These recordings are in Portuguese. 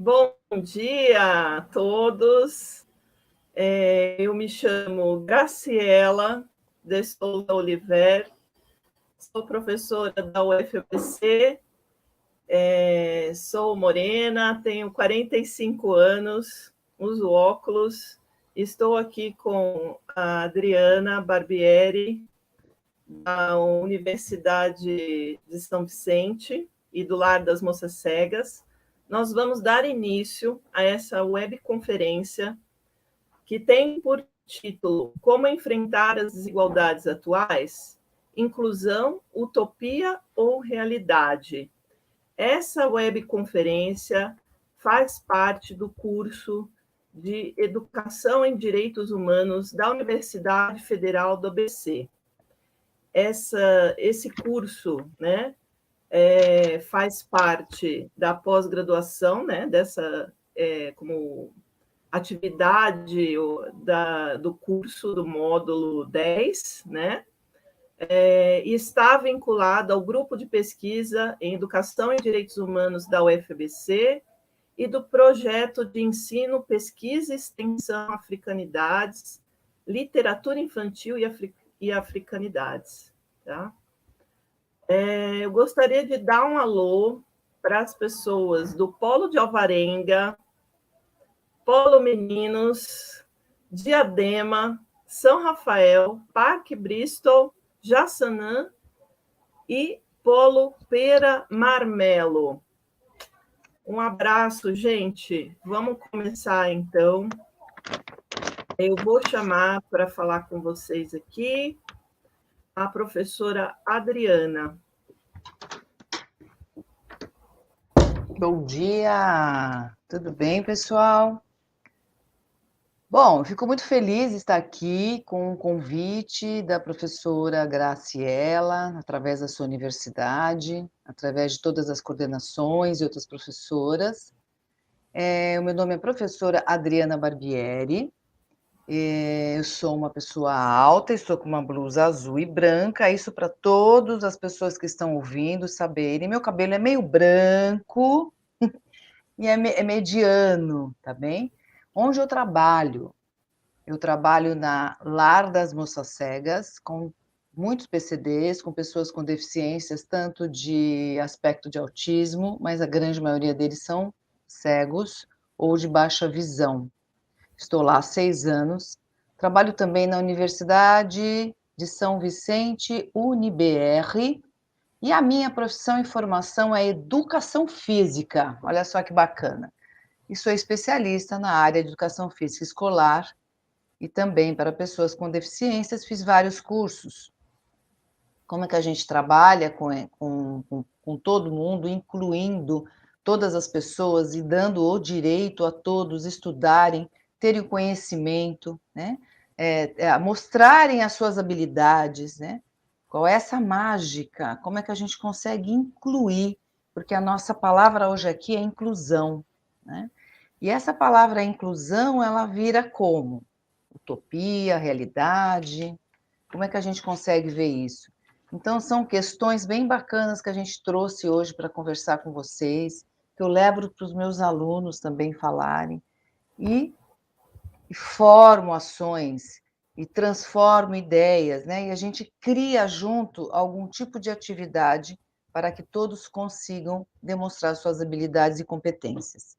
Bom dia a todos. Eu me chamo Graciela de Souza Oliver, sou professora da UFABC, sou morena, tenho 45 anos, uso óculos, estou aqui com a Adriana Barbieri, da Universidade de São Vicente e do Lar das Moças Cegas. Nós vamos dar início a essa webconferência que tem por título Como enfrentar as desigualdades atuais? Inclusão, utopia ou realidade? Essa webconferência faz parte do curso de Educação em Direitos Humanos da Universidade Federal do ABC. Esse curso, né, faz parte da pós-graduação, né, dessa como atividade do curso do módulo 10, né, e está vinculado ao grupo de pesquisa em Educação e Direitos Humanos da UFABC e do projeto de ensino, pesquisa e extensão Africanidades, literatura infantil e africanidades. Tá? Eu gostaria de dar um alô para as pessoas do Polo de Alvarenga, Polo Meninos, Diadema, São Rafael, Parque Bristol, Jaçanã e Polo Pera Marmelo. Um abraço, gente. Vamos começar, então. Eu vou chamar para falar com vocês aqui a professora Adriana. Bom dia! Tudo bem, pessoal? Bom, fico muito feliz de estar aqui com o convite da professora Graciela, através da sua universidade, através de todas as coordenações e outras professoras. O meu nome é professora Adriana Barbieri. Eu sou uma pessoa alta, estou com uma blusa azul e branca, isso para todas as pessoas que estão ouvindo saberem. Meu cabelo é meio branco e é mediano, tá bem? Onde eu trabalho? Eu trabalho na Lar das Moças Cegas, com muitos PCDs, com pessoas com deficiências, tanto de aspecto de autismo, mas a grande maioria deles são cegos ou de baixa visão. Estou lá há 6 anos. Trabalho também na Universidade de São Vicente, UniBR, e a minha profissão e formação é educação física. Olha só que bacana. E sou especialista na área de educação física escolar e também para pessoas com deficiências, fiz vários cursos. Como é que a gente trabalha com todo mundo, incluindo todas as pessoas e dando o direito a todos estudarem, terem o conhecimento, né? Mostrarem as suas habilidades, né? Qual é essa mágica? Como é que a gente consegue incluir? Porque a nossa palavra hoje aqui é inclusão, né? E essa palavra inclusão, ela vira como? Utopia, realidade? Como é que a gente consegue ver isso? Então, são questões bem bacanas que a gente trouxe hoje para conversar com vocês, que eu levo para os meus alunos também falarem, e formo ações, e transformo ideias, né? E a gente cria junto algum tipo de atividade para que todos consigam demonstrar suas habilidades e competências.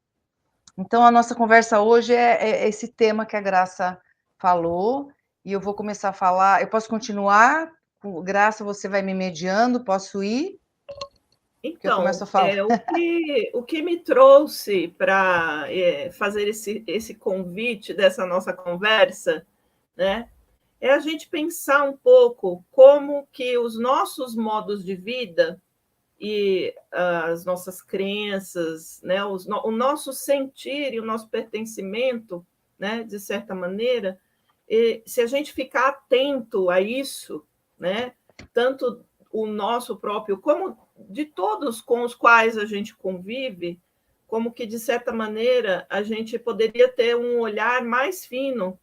Então, a nossa conversa hoje é esse tema que a Graça falou, e eu vou começar a falar. Eu posso continuar? Graça, você vai me mediando? Posso ir? Então, eu começo a falar. o que me trouxe para fazer esse convite dessa nossa conversa, né, é a gente pensar um pouco como que os nossos modos de vida e as nossas crenças, né, o nosso sentir e o nosso pertencimento, né, de certa maneira, se a gente ficar atento a isso, né, tanto o nosso próprio, como de todos com os quais a gente convive, como que, de certa maneira, a gente poderia ter um olhar mais fino,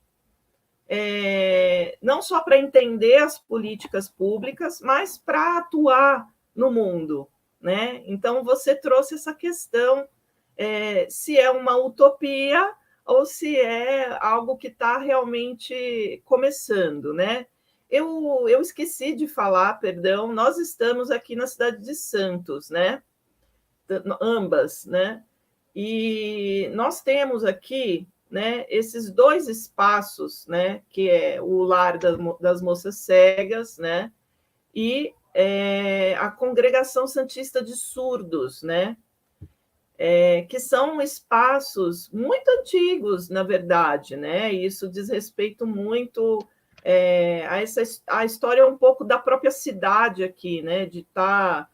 não só para entender as políticas públicas, mas para atuar no mundo, né? Então, você trouxe essa questão se é uma utopia ou se é algo que está realmente começando, né? Eu esqueci de falar, perdão, nós estamos aqui na cidade de Santos, né? Ambas, né? E nós temos aqui, né, esses dois espaços, né, que é o Lar das Moças Cegas, né, e a Congregação Santista de Surdos, né, que são espaços muito antigos, na verdade, né? Isso diz respeito muito a história um pouco da própria cidade aqui, né? De estar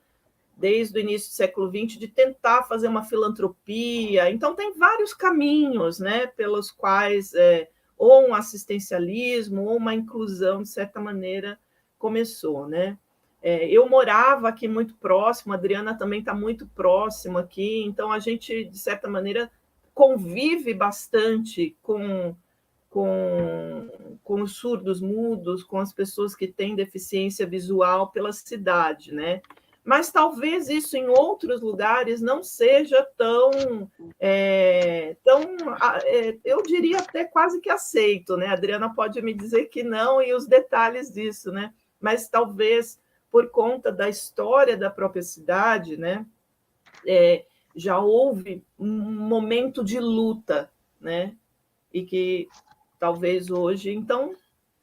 desde o início do século XX, de tentar fazer uma filantropia. Então, tem vários caminhos, né, pelos quais ou um assistencialismo ou uma inclusão, de certa maneira, começou, né? Eu morava aqui muito próximo, a Adriana também está muito próxima aqui, então a gente, de certa maneira, convive bastante com os surdos mudos, com as pessoas que têm deficiência visual pela cidade, né? Mas talvez isso em outros lugares não seja eu diria até quase que aceito, né? A Adriana pode me dizer que não e os detalhes disso, né? Mas talvez por conta da história da própria cidade, né? Já houve um momento de luta, né? E que talvez hoje, então,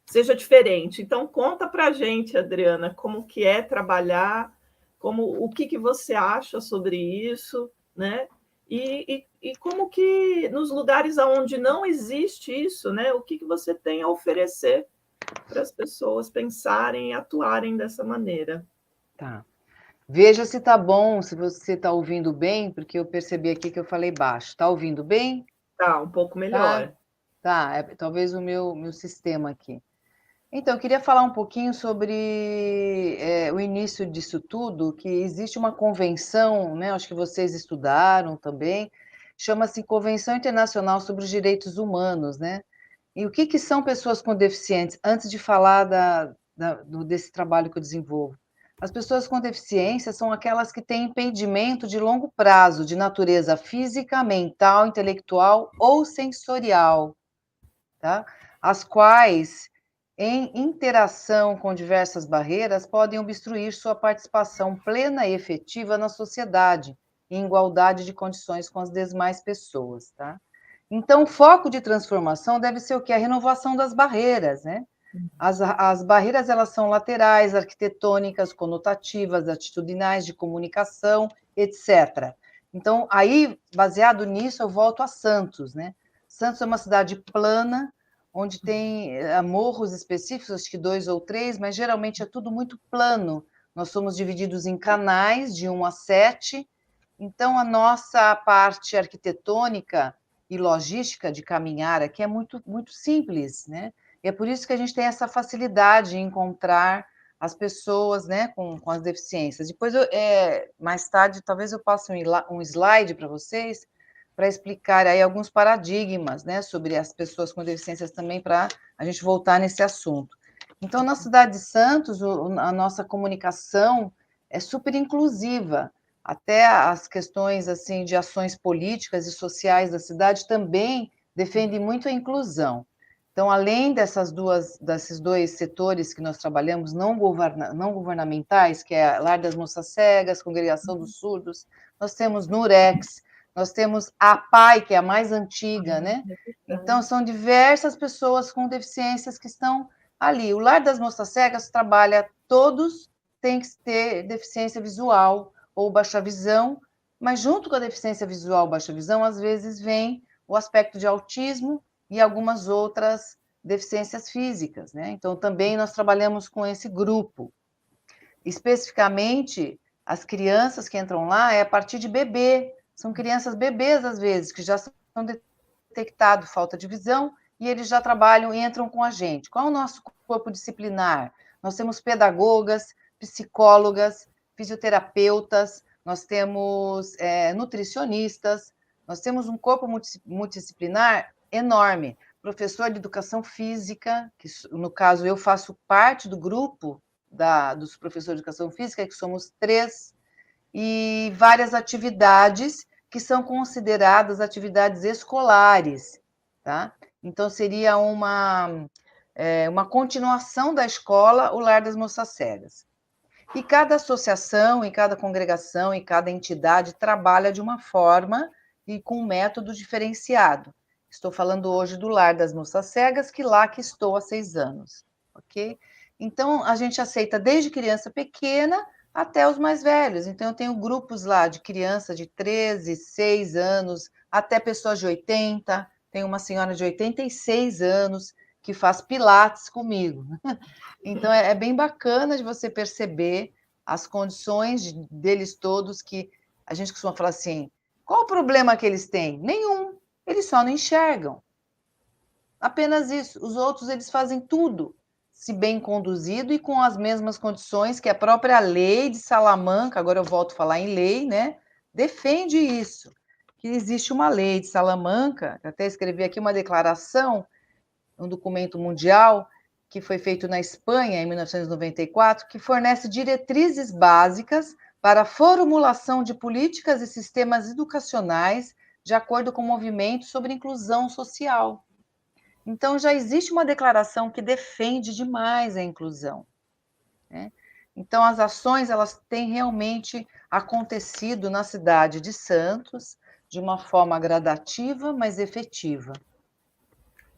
seja diferente. Então, conta para a gente, Adriana, como que é trabalhar, o que você acha sobre isso, né? E como que nos lugares onde não existe isso, né? O que você tem a oferecer para as pessoas pensarem e atuarem dessa maneira. Tá. Veja se tá bom, se você está ouvindo bem, porque eu percebi aqui que eu falei baixo. Está ouvindo bem? Tá, um pouco Tá? melhor. Tá, talvez o meu sistema aqui. Então, eu queria falar um pouquinho sobre o início disso tudo, que existe uma convenção, né? Acho que vocês estudaram também, chama-se Convenção Internacional sobre os Direitos Humanos, né? E o que são pessoas com deficientes? Antes de falar desse trabalho que eu desenvolvo. As pessoas com deficiência são aquelas que têm impedimento de longo prazo, de natureza física, mental, intelectual ou sensorial, tá? As quais, em interação com diversas barreiras, podem obstruir sua participação plena e efetiva na sociedade, em igualdade de condições com as demais pessoas, tá? Então, o foco de transformação deve ser o quê? A renovação das barreiras, né? As barreiras, elas são laterais, arquitetônicas, conotativas, atitudinais, de comunicação, etc. Então, aí, baseado nisso, eu volto a Santos, né? Santos é uma cidade plana, onde tem morros específicos, acho que 2 ou 3, mas geralmente é tudo muito plano. Nós somos divididos em canais, de 1 a 7, então a nossa parte arquitetônica e logística de caminhar aqui é muito, muito simples, né? E é por isso que a gente tem essa facilidade em encontrar as pessoas, né, com as deficiências. Depois, mais tarde, talvez eu passe um slide para vocês, para explicar aí alguns paradigmas, né, sobre as pessoas com deficiências também, para a gente voltar nesse assunto. Então, na cidade de Santos, a nossa comunicação é super inclusiva. Até as questões assim de ações políticas e sociais da cidade também defendem muito a inclusão. Então, além desses dois setores que nós trabalhamos, não governamentais, que é Lar das Moças Cegas, Congregação dos Surdos, nós temos Nurex, nós temos a APAI, que é a mais antiga, né? Então, são diversas pessoas com deficiências que estão ali. O Lar das Moças Cegas trabalha, todos têm que ter deficiência visual ou baixa visão, mas junto com a deficiência visual, baixa visão, às vezes vem o aspecto de autismo e algumas outras deficiências físicas, né? Então, também nós trabalhamos com esse grupo. Especificamente, as crianças que entram lá é a partir de bebê. São crianças bebês, às vezes, que já são detectados falta de visão e eles já trabalham e entram com a gente. Qual é o nosso corpo disciplinar? Nós temos pedagogas, psicólogas, fisioterapeutas, nós temos nutricionistas, nós temos um corpo multidisciplinar enorme. Professor de educação física, que no caso eu faço parte do grupo dos professores de educação física, que somos 3, e várias atividades que são consideradas atividades escolares, tá? Então, seria uma continuação da escola, o Lar das Moças Cegas. E cada associação, e cada congregação, e cada entidade trabalha de uma forma e com um método diferenciado. Estou falando hoje do Lar das Moças Cegas, que lá que estou há 6 anos, ok? Então, a gente aceita desde criança pequena até os mais velhos. Então, eu tenho grupos lá de criança de 13, 6 anos, até pessoas de 80, tem uma senhora de 86 anos que faz pilates comigo. Então, é bem bacana de você perceber as condições deles todos, que a gente costuma falar assim, qual o problema que eles têm? Nenhum, eles só não enxergam. Apenas isso. Os outros, eles fazem tudo, se bem conduzido e com as mesmas condições que a própria lei de Salamanca, agora eu volto a falar em lei, né, defende isso, que existe uma lei de Salamanca, até escrevi aqui uma declaração, um documento mundial, que foi feito na Espanha, em 1994, que fornece diretrizes básicas para a formulação de políticas e sistemas educacionais de acordo com o movimento sobre inclusão social. Então, já existe uma declaração que defende demais a inclusão, né? Então, as ações, elas têm realmente acontecido na cidade de Santos, de uma forma gradativa, mas efetiva.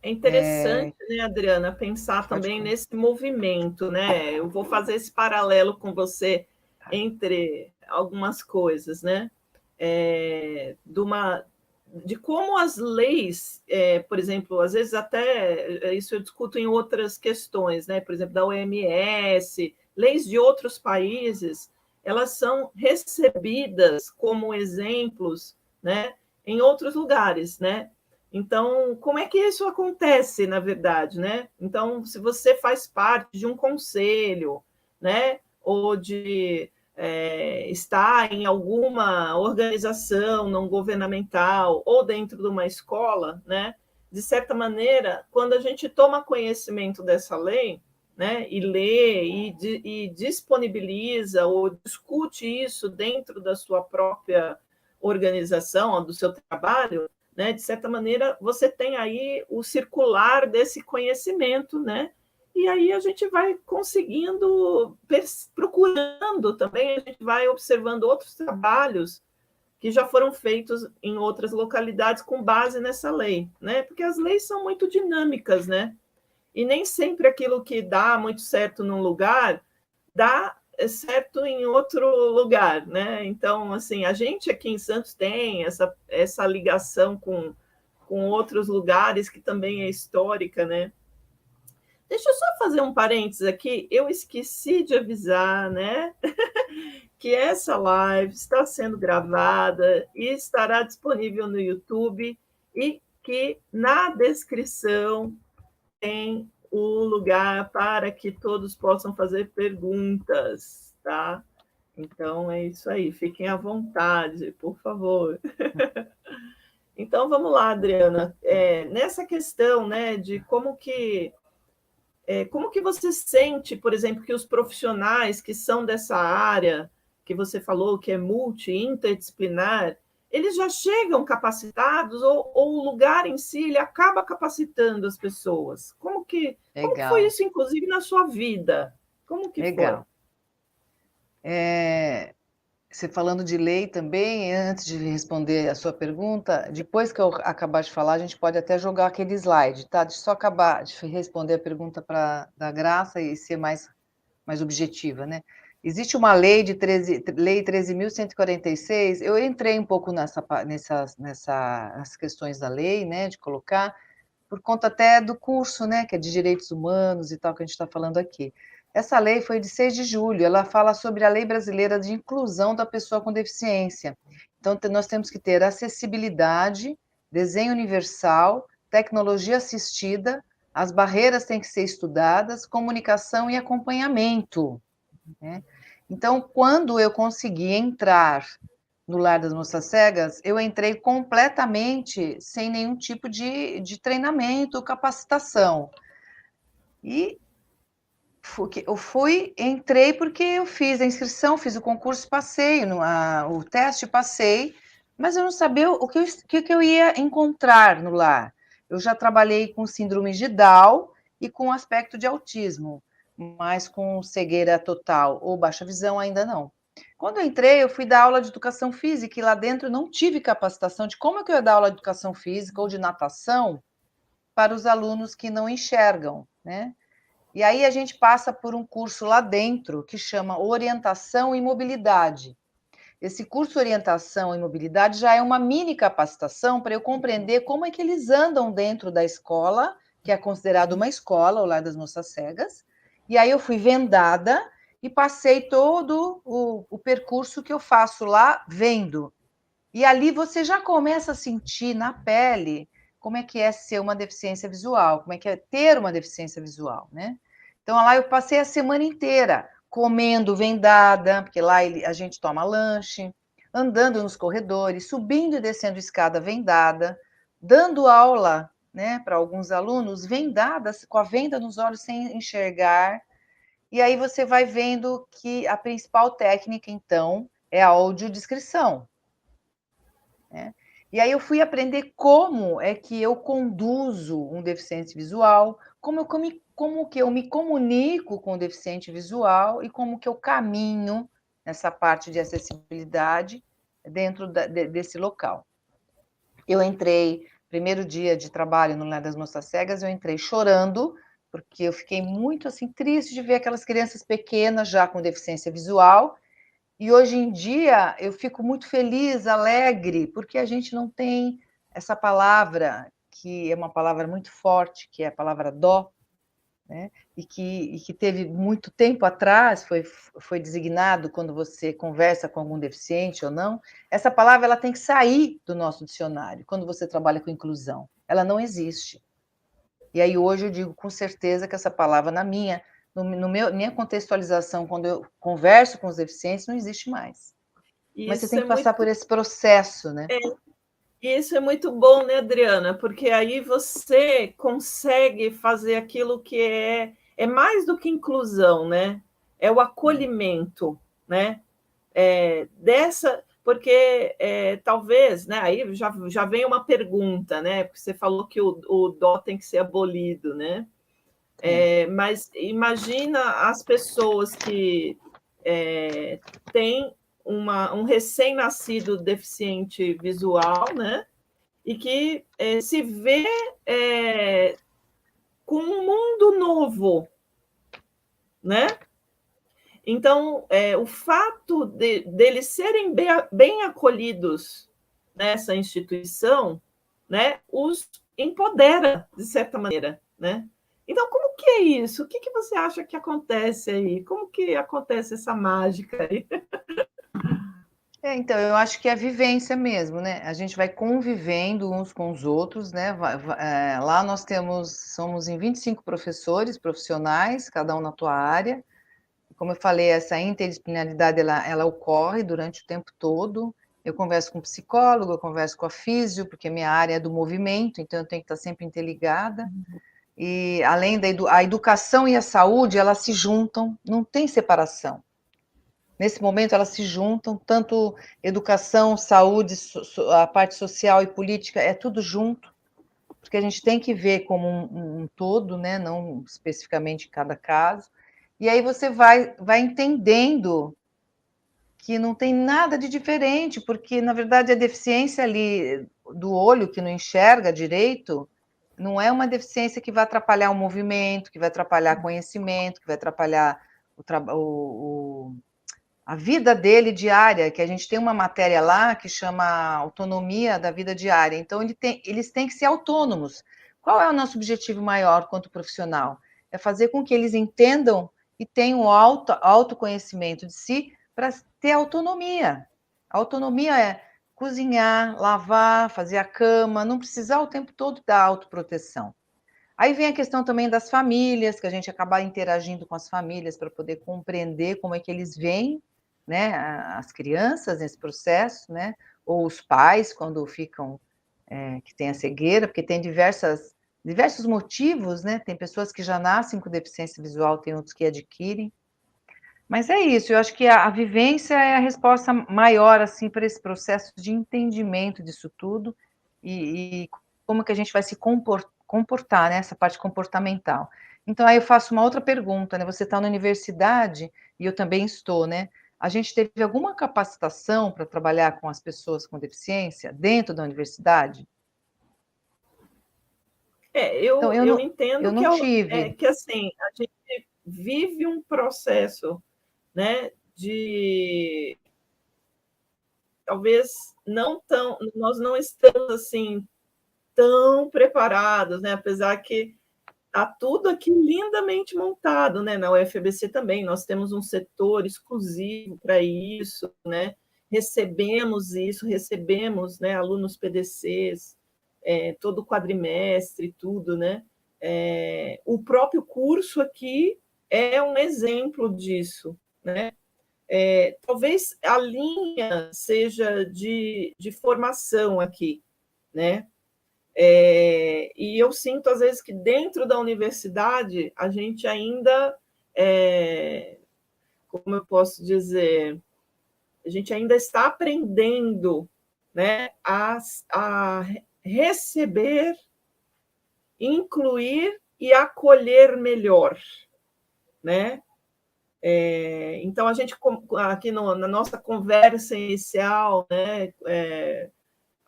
É interessante, né, Adriana, pensar Pode também falar. nesse movimento, né? Eu vou fazer esse paralelo com você entre algumas coisas, né? De como as leis, por exemplo, às vezes até isso eu discuto em outras questões, né? Por exemplo, da OMS, leis de outros países, elas são recebidas como exemplos, né? Em outros lugares, né? Então, como é que isso acontece, na verdade, né? Então, se você faz parte de um conselho, né, ou de estar em alguma organização não governamental ou dentro de uma escola, né, de certa maneira, quando a gente toma conhecimento dessa lei, né, e lê e disponibiliza ou discute isso dentro da sua própria organização, do seu trabalho, né? De certa maneira, você tem aí o circular desse conhecimento, né? E aí a gente vai conseguindo, procurando também, a gente vai observando outros trabalhos que já foram feitos em outras localidades com base nessa lei, né? Porque as leis são muito dinâmicas, né? E nem sempre aquilo que dá muito certo num lugar dá certo em outro lugar, né? Então, assim, a gente aqui em Santos tem essa ligação com outros lugares que também é histórica, né? Deixa eu só fazer um parênteses aqui. Eu esqueci de avisar, né? Que essa live está sendo gravada e estará disponível no YouTube e que na descrição tem o lugar para que todos possam fazer perguntas, tá? Então é isso aí, fiquem à vontade, por favor. Então vamos lá, Adriana. Nessa questão, né, de como que você sente, por exemplo, que os profissionais que são dessa área, que você falou que é multi-interdisciplinar, eles já chegam capacitados ou o lugar em si ele acaba capacitando as pessoas? Como que foi Legal, isso, inclusive, na sua vida? Como que foi? legal. Você falando de lei também, antes de responder a sua pergunta, depois que eu acabar de falar, a gente pode até jogar aquele slide, tá? Deixa eu só acabar de responder a pergunta da Graça e ser mais objetiva, né? Existe uma lei Lei 13.146, eu entrei um pouco nessas questões da lei, né, de colocar, por conta até do curso, né, que é de direitos humanos e tal, que a gente está falando aqui. Essa lei foi de 6 de julho, ela fala sobre a Lei Brasileira de Inclusão da Pessoa com Deficiência. Então, nós temos que ter acessibilidade, desenho universal, tecnologia assistida, as barreiras têm que ser estudadas, comunicação e acompanhamento, né? Então, quando eu consegui entrar no Lar das Moças Cegas, eu entrei completamente sem nenhum tipo de treinamento, capacitação. E entrei porque eu fiz a inscrição, fiz o concurso, passei, o teste, passei, mas eu não sabia que eu ia encontrar no lar. Eu já trabalhei com síndrome de Down e com aspecto de autismo, mas com cegueira total ou baixa visão ainda não. Quando eu entrei, eu fui dar aula de educação física e lá dentro eu não tive capacitação de como é que eu ia dar aula de educação física ou de natação para os alunos que não enxergam, né? E aí a gente passa por um curso lá dentro que chama Orientação e Mobilidade. Esse curso Orientação e Mobilidade já é uma mini capacitação para eu compreender como é que eles andam dentro da escola, que é considerado uma escola, o Lar das Moças Cegas. E aí eu fui vendada e passei todo o percurso que eu faço lá vendo. E ali você já começa a sentir na pele como é que é ser uma deficiência visual, como é que é ter uma deficiência visual, né? Então lá eu passei a semana inteira comendo vendada, porque lá a gente toma lanche, andando nos corredores, subindo e descendo escada vendada, dando aula, né, para alguns alunos vendadas, com a venda nos olhos sem enxergar. E aí você vai vendo que a principal técnica, então, é a audiodescrição, né? E aí eu fui aprender como é que eu conduzo um deficiente visual, como que eu me comunico com o deficiente visual e como que eu caminho nessa parte de acessibilidade dentro desse local. Eu entrei, primeiro dia de trabalho no Lar das Moças Cegas, eu entrei chorando, porque eu fiquei muito assim triste de ver aquelas crianças pequenas já com deficiência visual. E hoje em dia eu fico muito feliz, alegre, porque a gente não tem essa palavra, que é uma palavra muito forte, que é a palavra dó, né? E que teve muito tempo atrás, foi designado quando você conversa com algum deficiente ou não. Essa palavra ela tem que sair do nosso dicionário quando você trabalha com inclusão. Ela não existe. E aí hoje eu digo com certeza que essa palavra na minha contextualização, quando eu converso com os deficientes, não existe mais. Mas você Isso tem é que passar por muito, esse processo, né? isso é muito bom, né, Adriana? Porque aí você consegue fazer aquilo que é mais do que inclusão, né? É o acolhimento, né? Porque talvez, né? Aí já vem uma pergunta, né? Porque você falou que o dó tem que ser abolido, né? Mas imagina as pessoas que têm um recém-nascido deficiente visual, né? E que se vê com um mundo novo, né? Então, o fato deles serem bem acolhidos nessa instituição, né, os empodera, de certa maneira, né? Então, como que é isso? O que você acha que acontece aí? Como que acontece essa mágica aí? Então, eu acho que é a vivência mesmo, né? A gente vai convivendo uns com os outros, né? Lá nós somos em 25 professores profissionais, cada um na tua área. Como eu falei, essa interdisciplinaridade, ela ocorre durante o tempo todo. Eu converso com psicólogo, eu converso com a físio, porque minha área é do movimento, então eu tenho que estar sempre interligada. E além a educação e a saúde, elas se juntam, não tem separação. Nesse momento, elas se juntam, tanto educação, saúde, a parte social e política, é tudo junto, porque a gente tem que ver como um todo, né? Não especificamente em cada caso. E aí você vai entendendo que não tem nada de diferente, porque, na verdade, a deficiência ali do olho, que não enxerga direito, não é uma deficiência que vai atrapalhar o movimento, que vai atrapalhar conhecimento, que vai atrapalhar a vida dele diária, que a gente tem uma matéria lá que chama autonomia da vida diária. Então, eles têm que ser autônomos. Qual é o nosso objetivo maior quanto profissional? É fazer com que eles entendam e tenham autoconhecimento de si para ter autonomia. A autonomia é cozinhar, lavar, fazer a cama, não precisar o tempo todo da autoproteção. Aí vem a questão também das famílias, que a gente acaba interagindo com as famílias para poder compreender como é que eles veem, né, as crianças nesse processo, né, ou os pais quando ficam, que tem a cegueira, porque tem diversos motivos, né, tem pessoas que já nascem com deficiência visual, tem outros que adquirem. Mas é isso, eu acho que a vivência é a resposta maior, assim, para esse processo de entendimento disso tudo e como que a gente vai se comportar, né, essa parte comportamental. Então, aí eu faço uma outra pergunta, né, você está na universidade, e eu também estou, né, a gente teve alguma capacitação para trabalhar com as pessoas com deficiência dentro da universidade? Então, Eu eu entendo não tive. que assim, a gente vive um processo, né, de talvez não tão, nós não estamos assim tão preparados, né? Apesar que está tudo aqui lindamente montado, né? Na UFABC também, nós temos um setor exclusivo para isso, né? Recebemos isso, recebemos, né, alunos PDCs, todo quadrimestre, tudo, né? O próprio curso aqui é um exemplo disso, né? Talvez a linha seja de formação aqui, né? E eu sinto, às vezes, que dentro da universidade a gente ainda, como eu posso dizer, a gente ainda está aprendendo, né, a receber, incluir e acolher melhor, né? Então, a gente, aqui na nossa conversa inicial, né,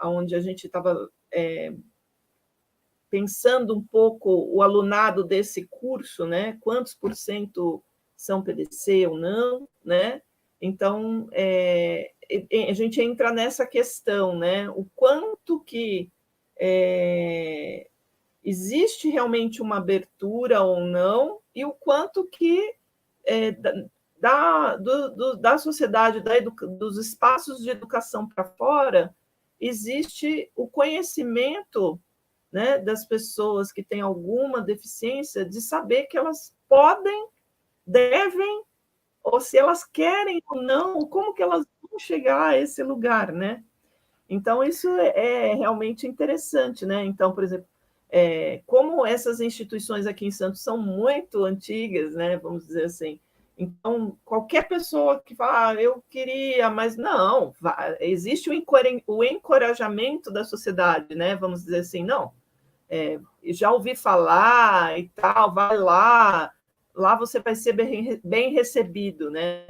onde a gente estava pensando um pouco o alunado desse curso, né? Quantos por cento são PDC ou não, né? Então, a gente entra nessa questão, né? O quanto que existe realmente uma abertura ou não, e o quanto que da sociedade, dos espaços de educação para fora, existe o conhecimento, né, das pessoas que têm alguma deficiência, de saber que elas podem, devem, ou se elas querem ou não, como que elas vão chegar a esse lugar, né? Então, isso é realmente interessante, né? Então, por exemplo, como essas instituições aqui em Santos são muito antigas, né? Vamos dizer assim. Então, qualquer pessoa que fala, eu queria, mas não, existe o encorajamento da sociedade, né? Vamos dizer assim, não, já ouvi falar e tal, vai lá você vai ser bem recebido, né?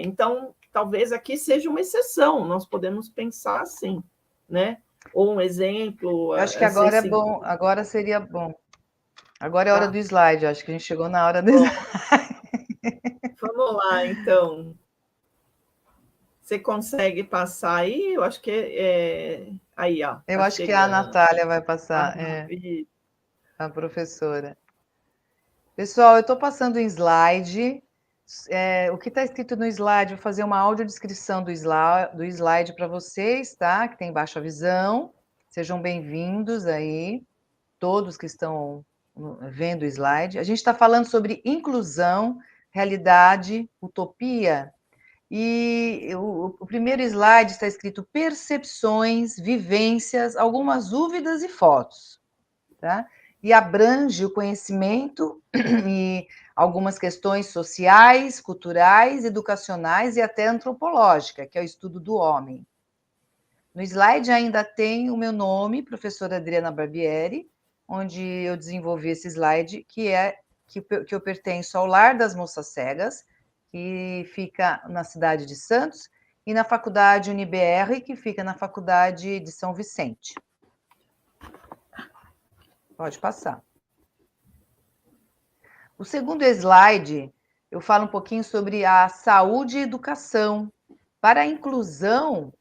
Então, talvez aqui seja uma exceção, nós podemos pensar assim, né? Ou um exemplo Eu acho que a ser agora é seguido. bom, agora seria bom. Agora é a hora do Tá, slide, acho que a gente chegou na hora do bom, slide. vamos lá, então. Você consegue passar aí? Eu acho que aí, ó, Eu tá acho que a chegando. Natália vai Ah, passar, e- a professora. Pessoal, eu estou passando um slide. O que está escrito no slide, vou fazer uma audiodescrição do slide para vocês, tá? Que tem baixa visão. Sejam bem-vindos aí, todos que estão vendo o slide. A gente está falando sobre inclusão, realidade, utopia. E o primeiro slide está escrito percepções, vivências, algumas dúvidas e fotos, tá? E abrange o conhecimento e algumas questões sociais, culturais, educacionais e até antropológica, que é o estudo do homem. No slide ainda tem o meu nome, professora Adriana Barbieri, onde eu desenvolvi esse slide, que eu pertenço ao Lar das Moças Cegas, que fica na cidade de Santos, e na Faculdade UniBR, que fica na Faculdade de São Vicente. Pode passar. O segundo slide, eu falo um pouquinho sobre a saúde e educação. Para a inclusão,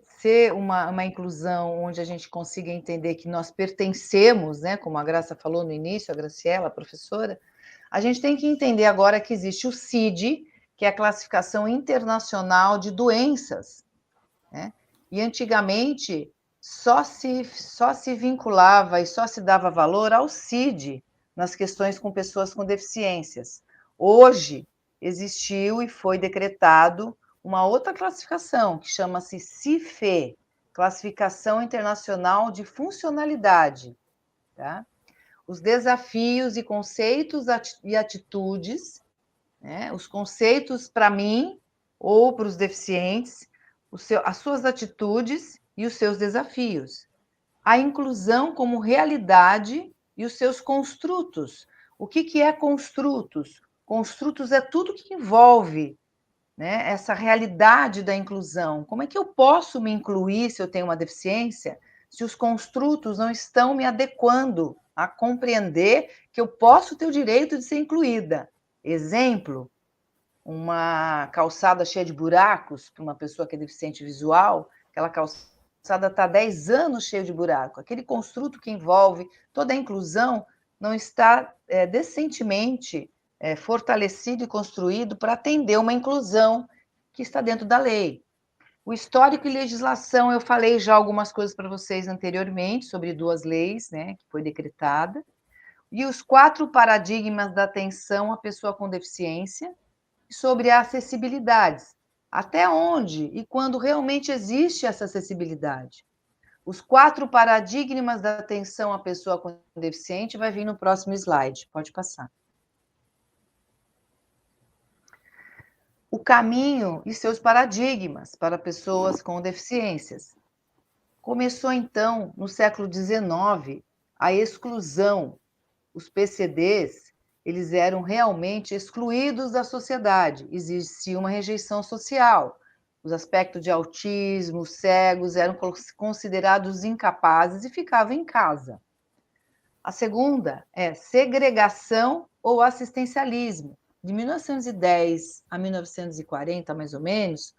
ser uma inclusão onde a gente consiga entender que nós pertencemos, né, como a Graça falou no início, a Graciela, a professora, a gente tem que entender agora que existe o CID, que é a Classificação Internacional de Doenças, né? E antigamente só se vinculava e só se dava valor ao CID nas questões com pessoas com deficiências. Hoje existiu e foi decretado uma outra classificação, que chama-se CIFE, Classificação Internacional de Funcionalidade, tá? os desafios e conceitos e atitudes, né? Os conceitos para mim ou para os deficientes, as suas atitudes e os seus desafios. A inclusão como realidade e os seus construtos. O que é construtos? Construtos é tudo que envolve, né, essa realidade da inclusão. Como é que eu posso me incluir se eu tenho uma deficiência, se os construtos não estão me adequando a compreender que eu posso ter o direito de ser incluída? Exemplo, uma calçada cheia de buracos para uma pessoa que é deficiente visual, aquela calçada está há 10 anos cheia de buraco. Aquele construto que envolve toda a inclusão não está decentemente fortalecido e construído para atender uma inclusão que está dentro da lei. O histórico e legislação, eu falei já algumas coisas para vocês anteriormente, sobre 2 leis, né, que foi decretada, e os 4 paradigmas da atenção à pessoa com deficiência, sobre a acessibilidade. Até onde e quando realmente existe essa acessibilidade? Os 4 paradigmas da atenção à pessoa com deficiente vai vir no próximo slide. Pode passar. O caminho e seus paradigmas para pessoas com deficiências. Começou, então, no século XIX, a exclusão. Os PCDs, eles eram realmente excluídos da sociedade. Existia uma rejeição social. Os aspectos de autismo, cegos, eram considerados incapazes e ficavam em casa. A segunda é segregação ou assistencialismo. De 1910 a 1940, mais ou menos,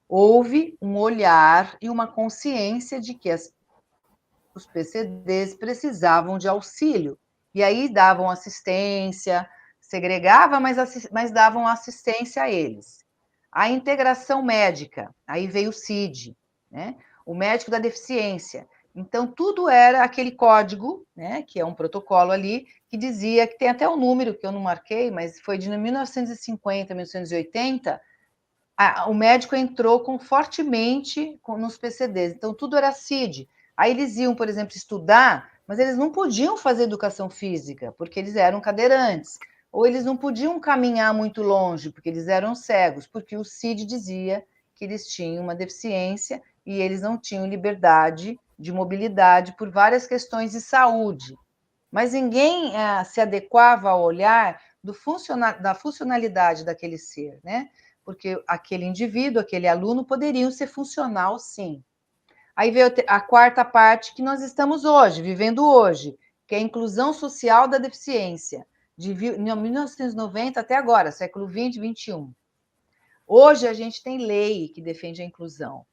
houve um olhar e uma consciência de que os PCDs precisavam de auxílio. E aí davam assistência, segregava, mas davam assistência a eles. A integração médica, aí veio o CID, né? O médico da deficiência. Então, tudo era aquele código, né, que é um protocolo ali, que dizia, que tem até o número que eu não marquei, mas foi de 1950, 1980, o médico entrou fortemente nos PCDs. Então, tudo era CID. Aí eles iam, por exemplo, estudar, mas eles não podiam fazer educação física, porque eles eram cadeirantes. Ou eles não podiam caminhar muito longe, porque eles eram cegos, porque o CID dizia que eles tinham uma deficiência e eles não tinham liberdade de mobilidade por várias questões de saúde. Mas ninguém se adequava ao olhar da funcionalidade daquele ser, né? Porque aquele indivíduo, aquele aluno poderiam ser funcional, sim. Aí veio a quarta parte que nós estamos hoje, vivendo hoje, que é a inclusão social da deficiência, de 1990 até agora, século 20, 21. Hoje a gente tem lei que defende a inclusão.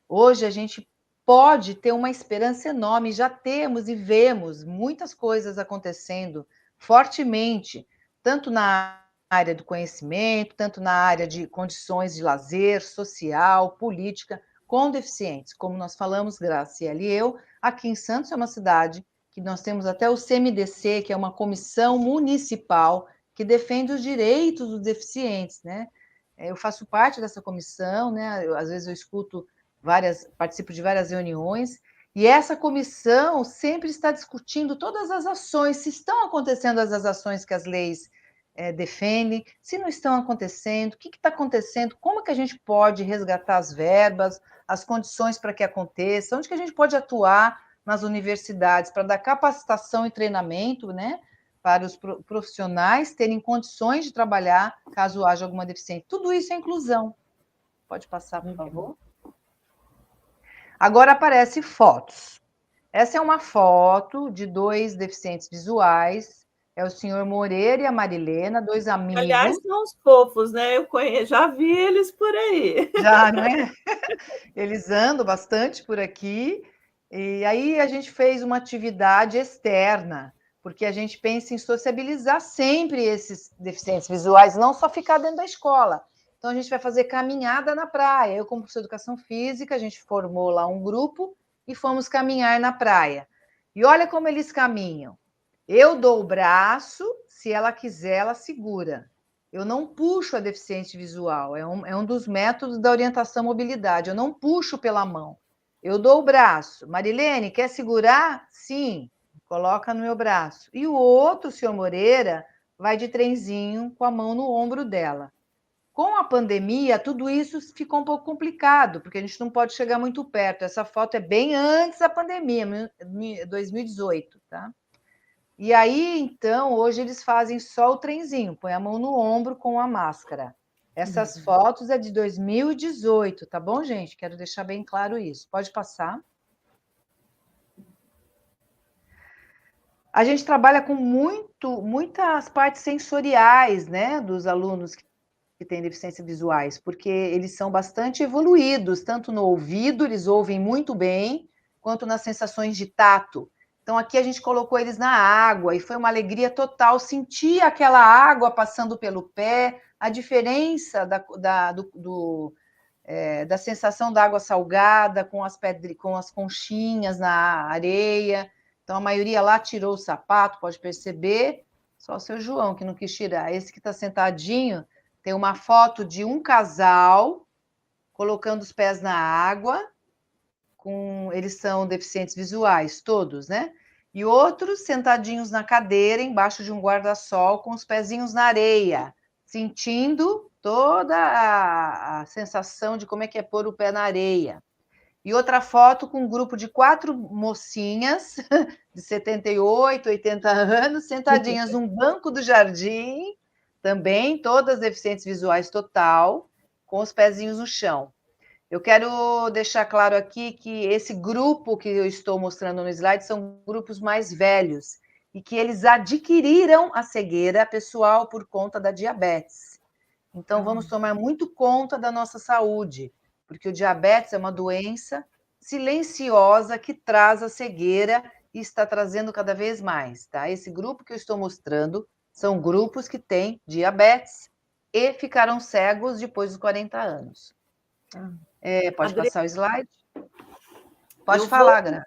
Hoje a gente pode ter uma esperança enorme, já temos e vemos muitas coisas acontecendo fortemente, tanto na área do conhecimento, tanto na área de condições de lazer, social, política, com deficientes. Como nós falamos, Graciela e eu, aqui em Santos é uma cidade que nós temos até o CMDC, que é uma comissão municipal que defende os direitos dos deficientes, né? Eu faço parte dessa comissão, né? Às vezes eu escuto participo de várias reuniões, e essa comissão sempre está discutindo todas as ações, se estão acontecendo as ações que as leis defendem, se não estão acontecendo, o que está acontecendo, como que a gente pode resgatar as verbas, as condições para que aconteça, onde que a gente pode atuar nas universidades para dar capacitação e treinamento, né, para os profissionais terem condições de trabalhar caso haja alguma deficiência. Tudo isso é inclusão. Pode passar, por favor. Agora aparece fotos. Essa é uma foto de 2 deficientes visuais. É o senhor Moreira e a Marilena, 2 amigos. Aliás, são os fofos, né? Eu já vi eles por aí. Já, não é? Eles andam bastante por aqui. E aí a gente fez uma atividade externa, porque a gente pensa em sociabilizar sempre esses deficientes visuais, não só ficar dentro da escola. Então, a gente vai fazer caminhada na praia. Eu, como professor de educação física, a gente formou lá um grupo e fomos caminhar na praia. E olha como eles caminham. Eu dou o braço, se ela quiser, ela segura. Eu não puxo a deficiente visual, é um dos métodos da orientação mobilidade. Eu não puxo pela mão. Eu dou o braço. Marilene, quer segurar? Sim. coloca no meu braço. E o outro, senhor Moreira, vai de trenzinho com a mão no ombro dela. Com a pandemia, tudo isso ficou um pouco complicado, porque a gente não pode chegar muito perto. Essa foto é bem antes da pandemia, 2018, tá? E aí, então, hoje eles fazem só o trenzinho, põe a mão no ombro com a máscara. Essas fotos é de 2018, tá bom, gente? Quero deixar bem claro isso. Pode passar. A gente trabalha com muitas partes sensoriais, né, dos alunos que têm deficiências visuais, porque eles são bastante evoluídos, tanto no ouvido, eles ouvem muito bem, quanto nas sensações de tato. Então, aqui a gente colocou eles na água e foi uma alegria total sentir aquela água passando pelo pé, a diferença da sensação da água salgada com com as conchinhas na areia. Então, a maioria lá tirou o sapato, pode perceber, só o seu João que não quis tirar. Esse que está sentadinho, tem uma foto de um casal colocando os pés na água, eles são deficientes visuais, todos, né? E outros sentadinhos na cadeira, embaixo de um guarda-sol, com os pezinhos na areia, sentindo toda a sensação de como é que é pôr o pé na areia. E outra foto com um grupo de 4 mocinhas de 78, 80 anos, sentadinhas num banco do jardim, também todas deficientes visuais total, com os pezinhos no chão. Eu quero deixar claro aqui que esse grupo que eu estou mostrando no slide são grupos mais velhos e que eles adquiriram a cegueira pessoal por conta da diabetes. Então, vamos tomar muito conta da nossa saúde, porque o diabetes é uma doença silenciosa que traz a cegueira e está trazendo cada vez mais, tá? Esse grupo que eu estou mostrando são grupos que têm diabetes e ficaram cegos depois dos 40 anos. Pode passar o slide? Pode falar, Gra.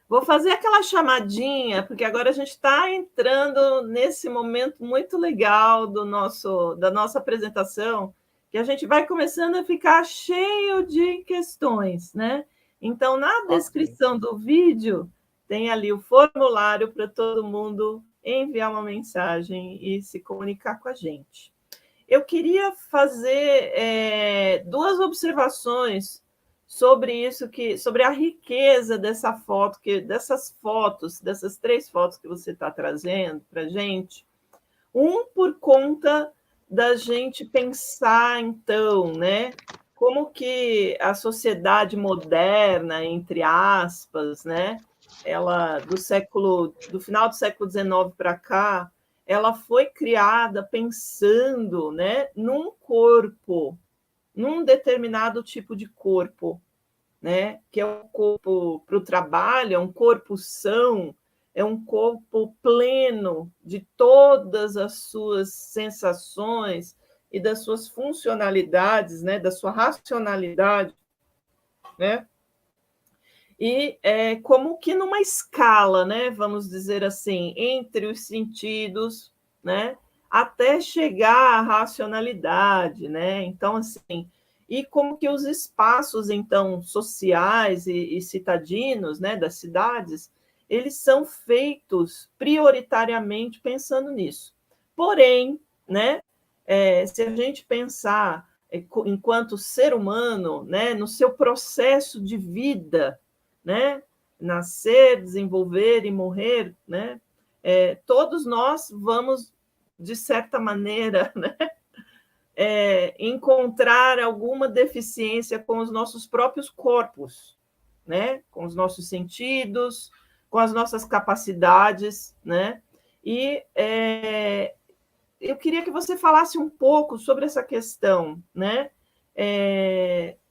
Vou fazer aquela chamadinha, porque agora a gente está entrando nesse momento muito legal da nossa apresentação, que a gente vai começando a ficar cheio de questões, né? Então, na descrição do vídeo, tem ali o formulário para todo mundo enviar uma mensagem e se comunicar com a gente. Eu queria fazer duas observações sobre isso, sobre a riqueza dessa foto, dessas 3 fotos que você está trazendo para a gente. Por conta da gente pensar, então, né, como que a sociedade moderna, entre aspas, né, ela do final do século XIX para cá, ela foi criada pensando, né, num corpo, num determinado tipo de corpo, né? Que é um corpo para o trabalho, é um corpo são, é um corpo pleno de todas as suas sensações e das suas funcionalidades, né? Da sua racionalidade, né? E como que numa escala, né? Vamos dizer assim, entre os sentidos, né? Até chegar à racionalidade, né? Então, assim, e como que os espaços, então, sociais e citadinos, né, das cidades, eles são feitos prioritariamente pensando nisso. Porém, né, se a gente pensar enquanto ser humano, né, no seu processo de vida, né, nascer, desenvolver e morrer, né, todos nós vamos de certa maneira, né, encontrar alguma deficiência com os nossos próprios corpos, né? Com os nossos sentidos, com as nossas capacidades, né? E eu queria que você falasse um pouco sobre essa questão, né?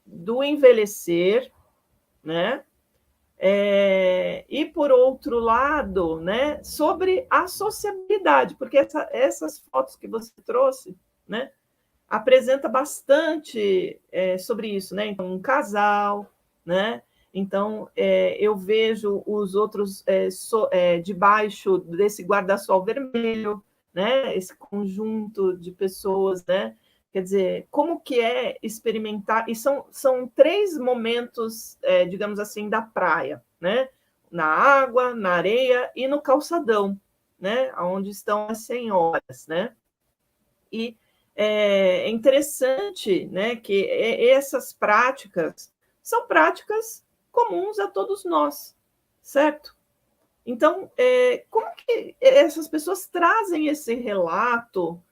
Do envelhecer, né? E, por outro lado, né, sobre a sociabilidade, porque essas fotos que você trouxe, né, apresenta bastante sobre isso, né? Então, um casal, né? Então, eu vejo os outros debaixo desse guarda-sol vermelho, né? Esse conjunto de pessoas, né? Quer dizer, como que é experimentar? E são 3 momentos, digamos assim, da praia, né? na água, na areia e no calçadão, né? Onde estão as senhoras, né? E é interessante, né, que essas práticas são práticas comuns a todos nós, certo? Então, como que essas pessoas trazem esse relato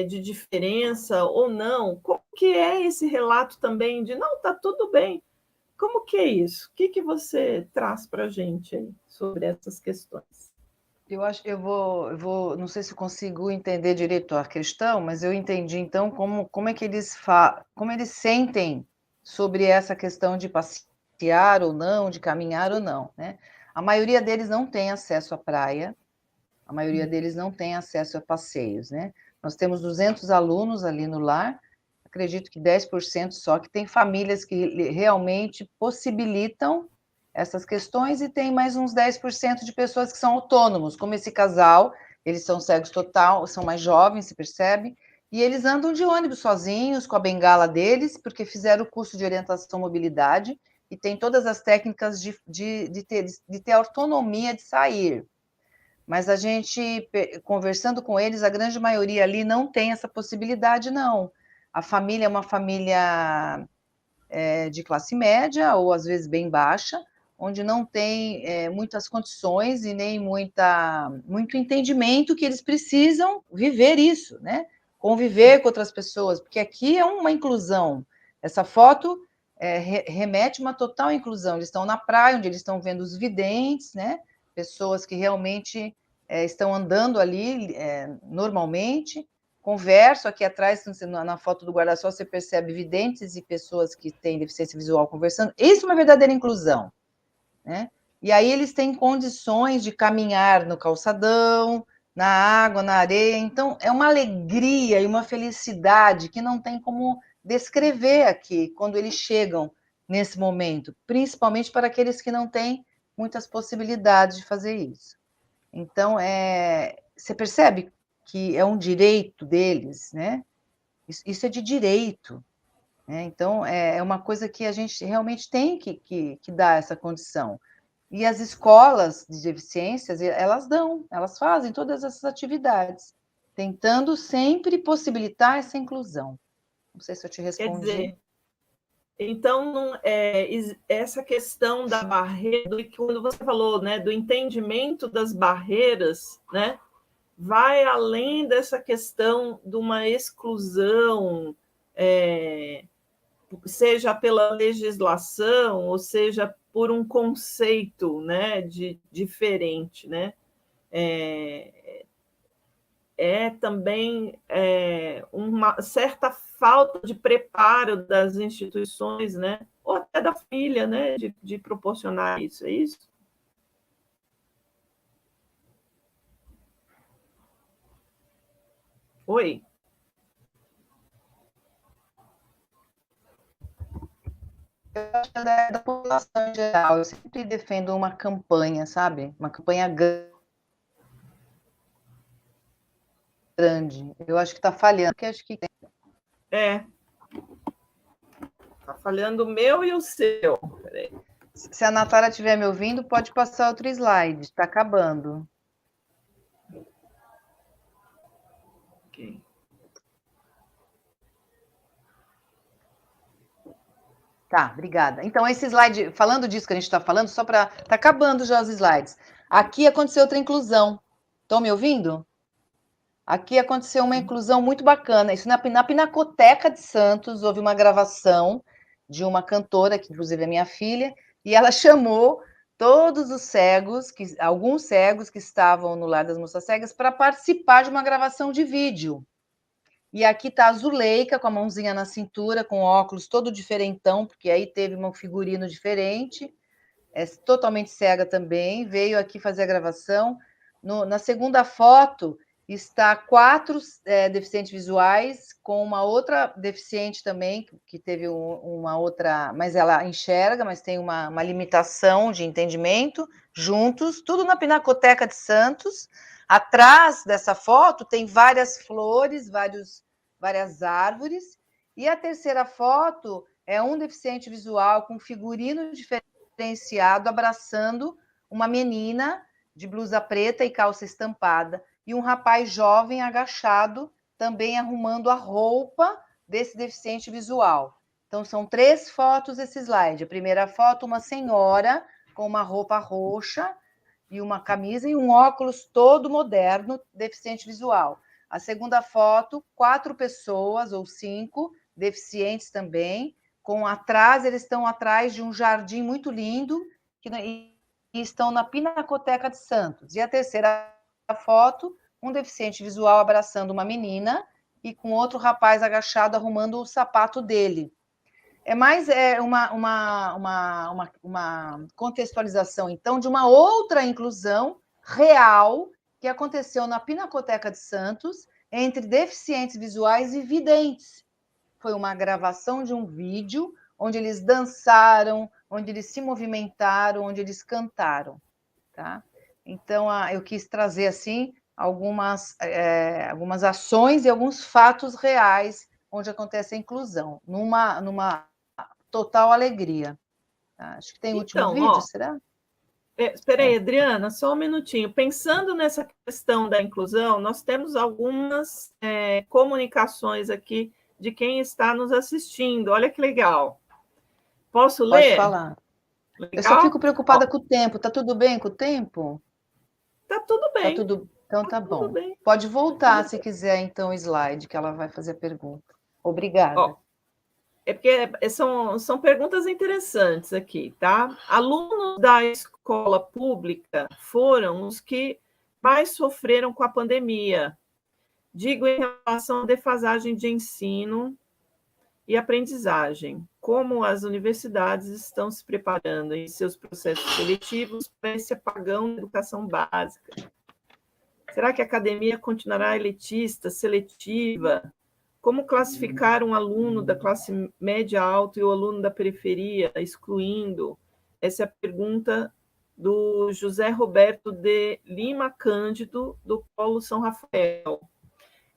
de diferença ou não? Como que é esse relato também de, não, tá tudo bem? Como que é isso? O que, que você traz para a gente aí sobre essas questões? Não sei se eu consigo entender direito a questão, mas eu entendi então como é que como eles sentem sobre essa questão de passear ou não, de caminhar ou não, né? A maioria deles não tem acesso à praia, a maioria deles não tem acesso a passeios, né? Nós temos 200 alunos ali no lar, acredito que 10% só que tem famílias que realmente possibilitam essas questões e tem mais uns 10% de pessoas que são autônomos, como esse casal, eles são cegos total, são mais jovens, se percebe, e eles andam de ônibus sozinhos, com a bengala deles, porque fizeram o curso de orientação mobilidade e tem todas as técnicas de ter autonomia de sair. Mas a gente, conversando com eles, a grande maioria ali não tem essa possibilidade, não. A família é uma família de classe média, ou às vezes bem baixa, onde não tem muitas condições e nem muito entendimento que eles precisam viver isso, né? Conviver com outras pessoas, porque aqui é uma inclusão. Essa foto remete a uma total inclusão. Eles estão na praia, onde eles estão vendo os videntes, né? Pessoas que realmente estão andando ali normalmente. Converso aqui atrás, na foto do guarda-sol, você percebe videntes e pessoas que têm deficiência visual conversando. Isso é uma verdadeira inclusão, né? E aí eles têm condições de caminhar no calçadão, na água, na areia. Então, é uma alegria e uma felicidade que não tem como descrever aqui quando eles chegam nesse momento, principalmente para aqueles que não têm muitas possibilidades de fazer isso. Então, você percebe que é um direito deles, né? Isso é de direito, né? Então, é uma coisa que a gente realmente tem que dar essa condição. E as escolas de deficiências, elas fazem todas essas atividades, tentando sempre possibilitar essa inclusão. Não sei se eu te Quer respondi. dizer, então, essa questão da barreira, quando você falou, né, do entendimento das barreiras, né, vai além dessa questão de uma exclusão, seja pela legislação, ou seja por um conceito, né, diferente, né? Também uma certa falta de preparo das instituições, né? Ou até da família, né? De proporcionar isso, é isso? Oi? Eu acho que é da população em geral. Eu sempre defendo uma campanha, sabe? Uma campanha grande. Eu acho que está falhando, porque acho que Tá falhando o meu e o seu. Peraí. se a Natália estiver me ouvindo, pode passar outro slide. Está acabando. Okay. Tá, obrigada. Então, esse slide, falando disso que a gente está falando, só para. Está acabando já os slides. Aqui aconteceu outra inclusão. Estão me ouvindo? Aqui aconteceu uma inclusão muito bacana. Isso na Pinacoteca de Santos, houve uma gravação de uma cantora, que inclusive é minha filha, e ela chamou todos os cegos, alguns cegos que estavam no Lar das Moças Cegas, para participar de uma gravação de vídeo. E aqui está a Zuleika, com a mãozinha na cintura, com óculos todo diferentão, porque aí teve um figurino diferente, totalmente cega também, veio aqui fazer a gravação. Na segunda foto, está 4 deficientes visuais, com uma outra deficiente também, que teve uma outra, mas ela enxerga, mas tem uma limitação de entendimento, juntos, tudo na Pinacoteca de Santos. Atrás dessa foto tem várias flores, várias árvores, e a terceira foto é um deficiente visual com figurino diferenciado, abraçando uma menina de blusa preta e calça estampada, e um rapaz jovem agachado, também arrumando a roupa desse deficiente visual. Então, são 3 fotos esse slide. A primeira foto, uma senhora com uma roupa roxa e uma camisa e um óculos todo moderno, deficiente visual. A segunda foto, 4 pessoas ou 5, deficientes também, eles estão atrás de um jardim muito lindo e estão na Pinacoteca de Santos. E a terceira foto, um deficiente visual abraçando uma menina e com outro rapaz agachado arrumando o sapato dele. É mais uma contextualização, então, de uma outra inclusão real que aconteceu na Pinacoteca de Santos entre deficientes visuais e videntes. Foi uma gravação de um vídeo onde eles dançaram, onde eles se movimentaram, onde eles cantaram. Tá? Então, eu quis trazer assim algumas ações e alguns fatos reais onde acontece a inclusão, numa total alegria. Tá? Acho que tem último vídeo, será? Espera aí, Adriana, só um minutinho. Pensando nessa questão da inclusão, nós temos algumas comunicações aqui de quem está nos assistindo. Olha que legal. Posso ler? Pode falar. Legal? Eu só fico preocupada com o tempo. Tá tudo bem com o tempo? Tá tudo bem. Tá tudo... Então tá bom. Bem. Pode voltar se quiser, então, o slide, que ela vai fazer a pergunta. Obrigada. É porque são perguntas interessantes aqui, tá? Alunos da escola pública foram os que mais sofreram com a pandemia. Digo em relação à defasagem de ensino e aprendizagem. Como as universidades estão se preparando em seus processos seletivos para esse apagão na educação básica? Será que a academia continuará elitista, seletiva? Como classificar um aluno da classe média alta e o aluno da periferia, excluindo? Essa é a pergunta do José Roberto de Lima Cândido, do Polo São Rafael.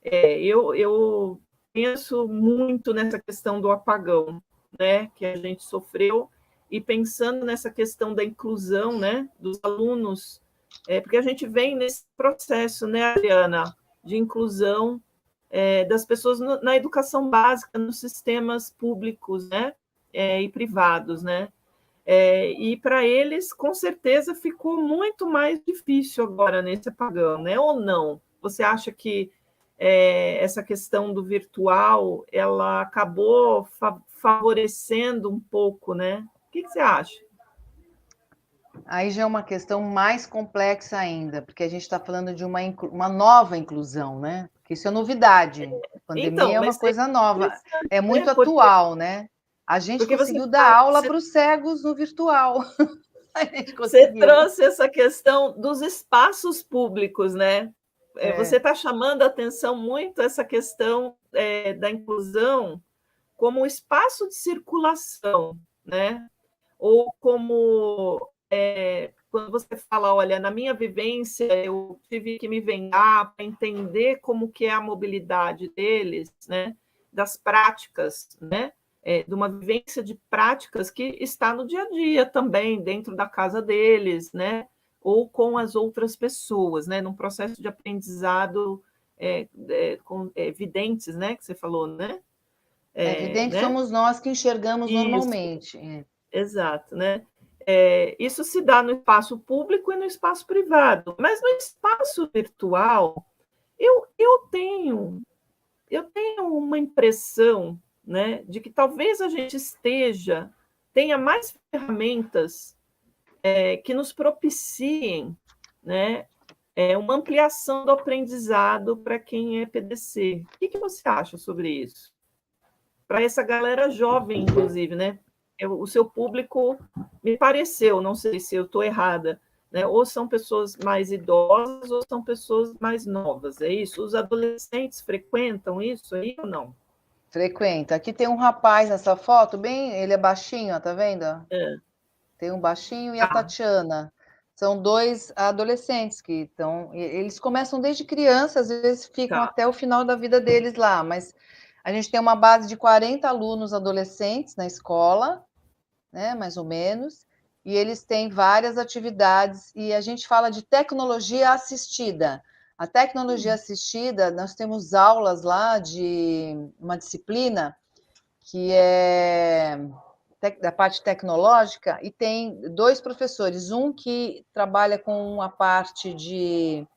Eu penso muito nessa questão do apagão, né, que a gente sofreu, e pensando nessa questão da inclusão, né, dos alunos, porque a gente vem nesse processo, né, Adriana, de inclusão das pessoas na educação básica, nos sistemas públicos, né, e privados, né, e para eles, com certeza, ficou muito mais difícil agora nesse apagão, né, ou não? Você acha que essa questão do virtual, ela acabou favorecendo um pouco, né? O que você acha? Aí já é uma questão mais complexa ainda, porque a gente está falando de uma nova inclusão, né? Porque isso é novidade. A pandemia então, é uma coisa nova, é muito atual, né? A gente conseguiu dar aula para os cegos no virtual. Você trouxe essa questão dos espaços públicos, né? Você está chamando a atenção muito essa questão da inclusão como espaço de circulação, né? Ou como quando você fala, olha, na minha vivência eu tive que me vendar para entender como que é a mobilidade deles, né? Das práticas, né? De uma vivência de práticas que está no dia a dia também, dentro da casa deles, né? Ou com as outras pessoas, né? Num processo de aprendizado com videntes, né? Que você falou, né? Videntes, né? Somos nós que enxergamos isso. Normalmente. Exato, né? Isso se dá no espaço público e no espaço privado, mas no espaço virtual, eu tenho uma impressão, né, de que talvez a gente tenha mais ferramentas que nos propiciem, né, uma ampliação do aprendizado para quem é PDC. O que você acha sobre isso? Para essa galera jovem, inclusive, né? O seu público, me pareceu, não sei se eu estou errada, né? Ou são pessoas mais idosas ou são pessoas mais novas, é isso? Os adolescentes frequentam isso aí ou não? Frequenta. Aqui tem um rapaz nessa foto, ele é baixinho, ó, tá vendo? Tem um baixinho e a Tatiana. São 2 adolescentes que estão... Eles começam desde criança, às vezes ficam até o final da vida deles lá, mas a gente tem uma base de 40 alunos adolescentes na escola, né, mais ou menos, e eles têm várias atividades, e a gente fala de tecnologia assistida. A tecnologia assistida, nós temos aulas lá de uma disciplina que é da parte tecnológica, e tem 2 professores, um que trabalha com a parte de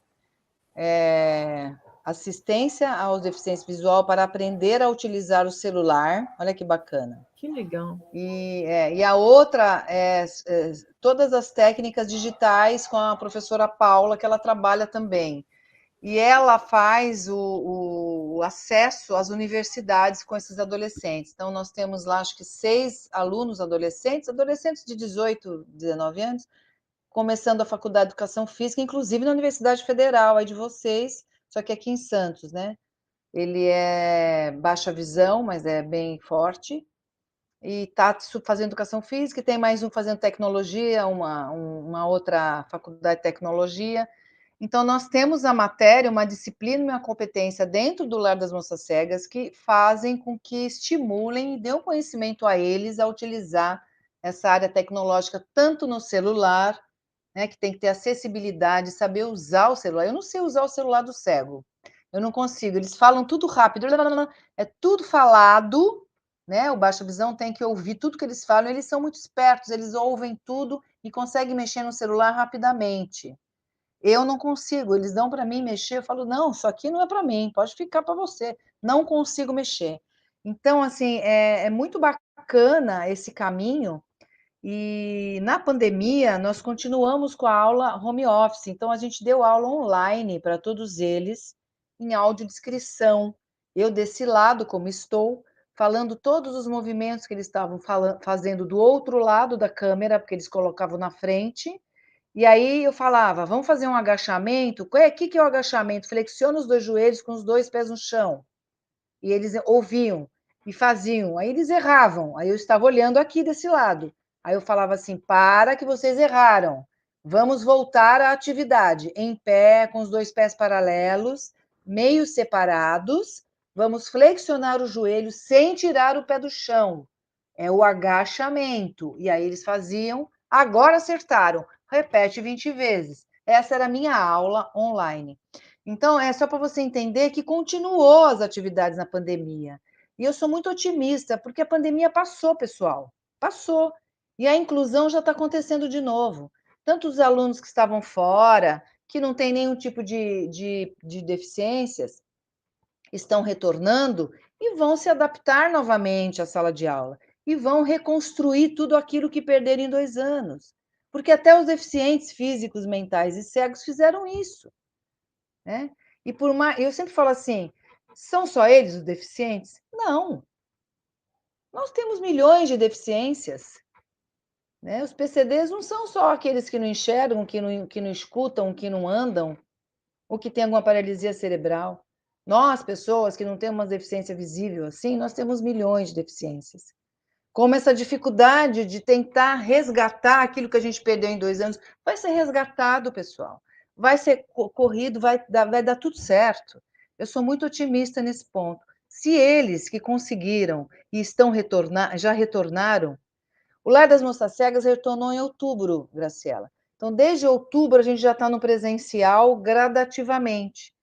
assistência aos deficientes visual para aprender a utilizar o celular. Olha que bacana. Que legal. E a outra todas as técnicas digitais com a professora Paula, que ela trabalha também. E ela faz o acesso às universidades com esses adolescentes. Então, nós temos lá, acho que 6 alunos adolescentes de 18, 19 anos, começando a faculdade de Educação Física, inclusive na Universidade Federal aí de vocês, só que aqui em Santos, né? Ele é baixa visão, mas é bem forte, e está fazendo Educação Física, e tem mais um fazendo Tecnologia, uma outra faculdade de Tecnologia. Então, nós temos a matéria, uma disciplina e uma competência dentro do Lar das Moças Cegas que fazem com que estimulem e dêem conhecimento a eles a utilizar essa área tecnológica, tanto no celular, né, que tem que ter acessibilidade, saber usar o celular. Eu não sei usar o celular do cego, eu não consigo. Eles falam tudo rápido, é tudo falado, né? O baixa visão tem que ouvir tudo que eles falam. Eles são muito espertos, eles ouvem tudo e conseguem mexer no celular rapidamente. Eu não consigo, eles dão para mim mexer, eu falo, não, isso aqui não é para mim, pode ficar para você, não consigo mexer. Então, assim, é muito bacana esse caminho, e na pandemia nós continuamos com a aula home office, então a gente deu aula online para todos eles, em audiodescrição. Eu desse lado, como estou, falando todos os movimentos que eles estavam fazendo do outro lado da câmera, porque eles colocavam na frente. E aí eu falava, vamos fazer um agachamento? O que é o agachamento? Flexiona os 2 joelhos com os 2 pés no chão. E eles ouviam e faziam. Aí eles erravam. Aí eu estava olhando aqui desse lado. Aí eu falava assim, para que vocês erraram. Vamos voltar à atividade. Em pé, com os 2 pés paralelos, meio separados. Vamos flexionar o joelho sem tirar o pé do chão. É o agachamento. E aí eles faziam, agora acertaram. Repete 20 vezes. Essa era a minha aula online. Então, é só para você entender que continuou as atividades na pandemia. E eu sou muito otimista, porque a pandemia passou, pessoal. Passou. E a inclusão já está acontecendo de novo. Tanto os alunos que estavam fora, que não têm nenhum tipo de deficiências, estão retornando e vão se adaptar novamente à sala de aula. E vão reconstruir tudo aquilo que perderam em 2 anos. Porque até os deficientes físicos, mentais e cegos fizeram isso, né? E por mais, eu sempre falo assim, são só eles os deficientes? Não. Nós temos milhões de deficiências, né? Os PCDs não são só aqueles que não enxergam, que não escutam, que não andam, ou que têm alguma paralisia cerebral. Nós, pessoas que não temos uma deficiência visível assim, nós temos milhões de deficiências. Como essa dificuldade de tentar resgatar aquilo que a gente perdeu em 2 anos, vai ser resgatado, pessoal. Vai ser corrido, vai dar tudo certo. Eu sou muito otimista nesse ponto. Se eles que conseguiram e já retornaram, o Lar das Moças Cegas retornou em outubro, Graciela. Então, desde outubro, a gente já está no presencial gradativamente,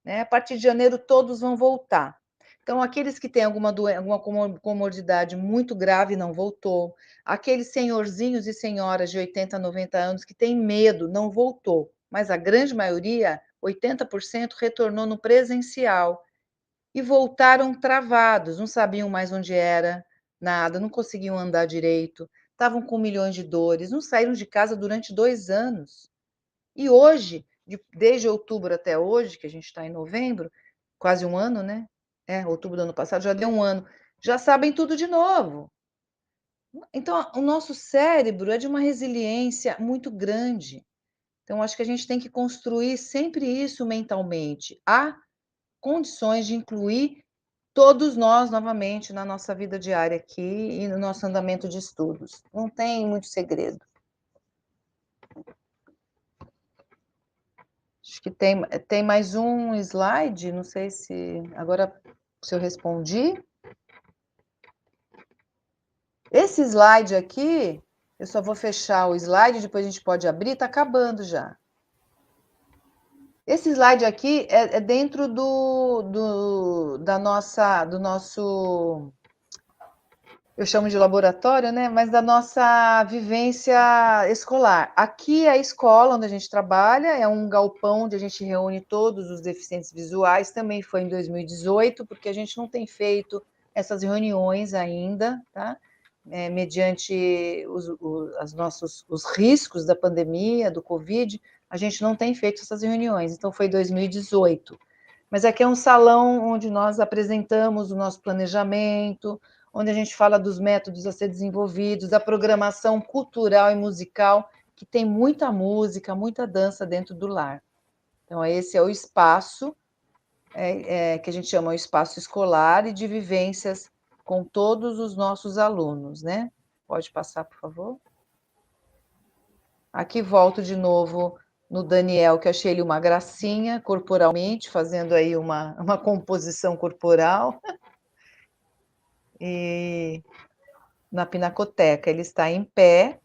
né? A partir de janeiro, todos vão voltar. Então, aqueles que têm alguma comorbidade muito grave não voltou. Aqueles senhorzinhos e senhoras de 80, 90 anos que têm medo não voltou. Mas a grande maioria, 80%, retornou no presencial. E voltaram travados, não sabiam mais onde era, nada, não conseguiam andar direito, estavam com milhões de dores, não saíram de casa durante 2 anos. E hoje, desde outubro até hoje, que a gente está em novembro, quase 1 ano, né? Outubro do ano passado, já deu 1 ano. Já sabem tudo de novo. Então, o nosso cérebro é de uma resiliência muito grande. Então, acho que a gente tem que construir sempre isso mentalmente. Há condições de incluir todos nós novamente na nossa vida diária aqui e no nosso andamento de estudos. Não tem muito segredo. Acho que tem mais um slide, não sei se agora se eu respondi. Esse slide aqui Eu só vou fechar o slide, depois a gente pode abrir, está acabando já. Esse slide aqui é dentro do nosso, eu chamo de laboratório, né? Mas da nossa vivência escolar. Aqui é a escola onde a gente trabalha, é um galpão onde a gente reúne todos os deficientes visuais, também foi em 2018, porque a gente não tem feito essas reuniões ainda, tá? Mediante os riscos da pandemia, do Covid, a gente não tem feito essas reuniões, então foi 2018. Mas aqui é um salão onde nós apresentamos o nosso planejamento, onde a gente fala dos métodos a ser desenvolvidos, da programação cultural e musical, que tem muita música, muita dança dentro do lar. Então, esse é o espaço que a gente chama o espaço escolar e de vivências com todos os nossos alunos, né? Pode passar, por favor? Aqui volto de novo no Daniel, que achei ele uma gracinha corporalmente, fazendo aí uma composição corporal. E na pinacoteca ele está em pé,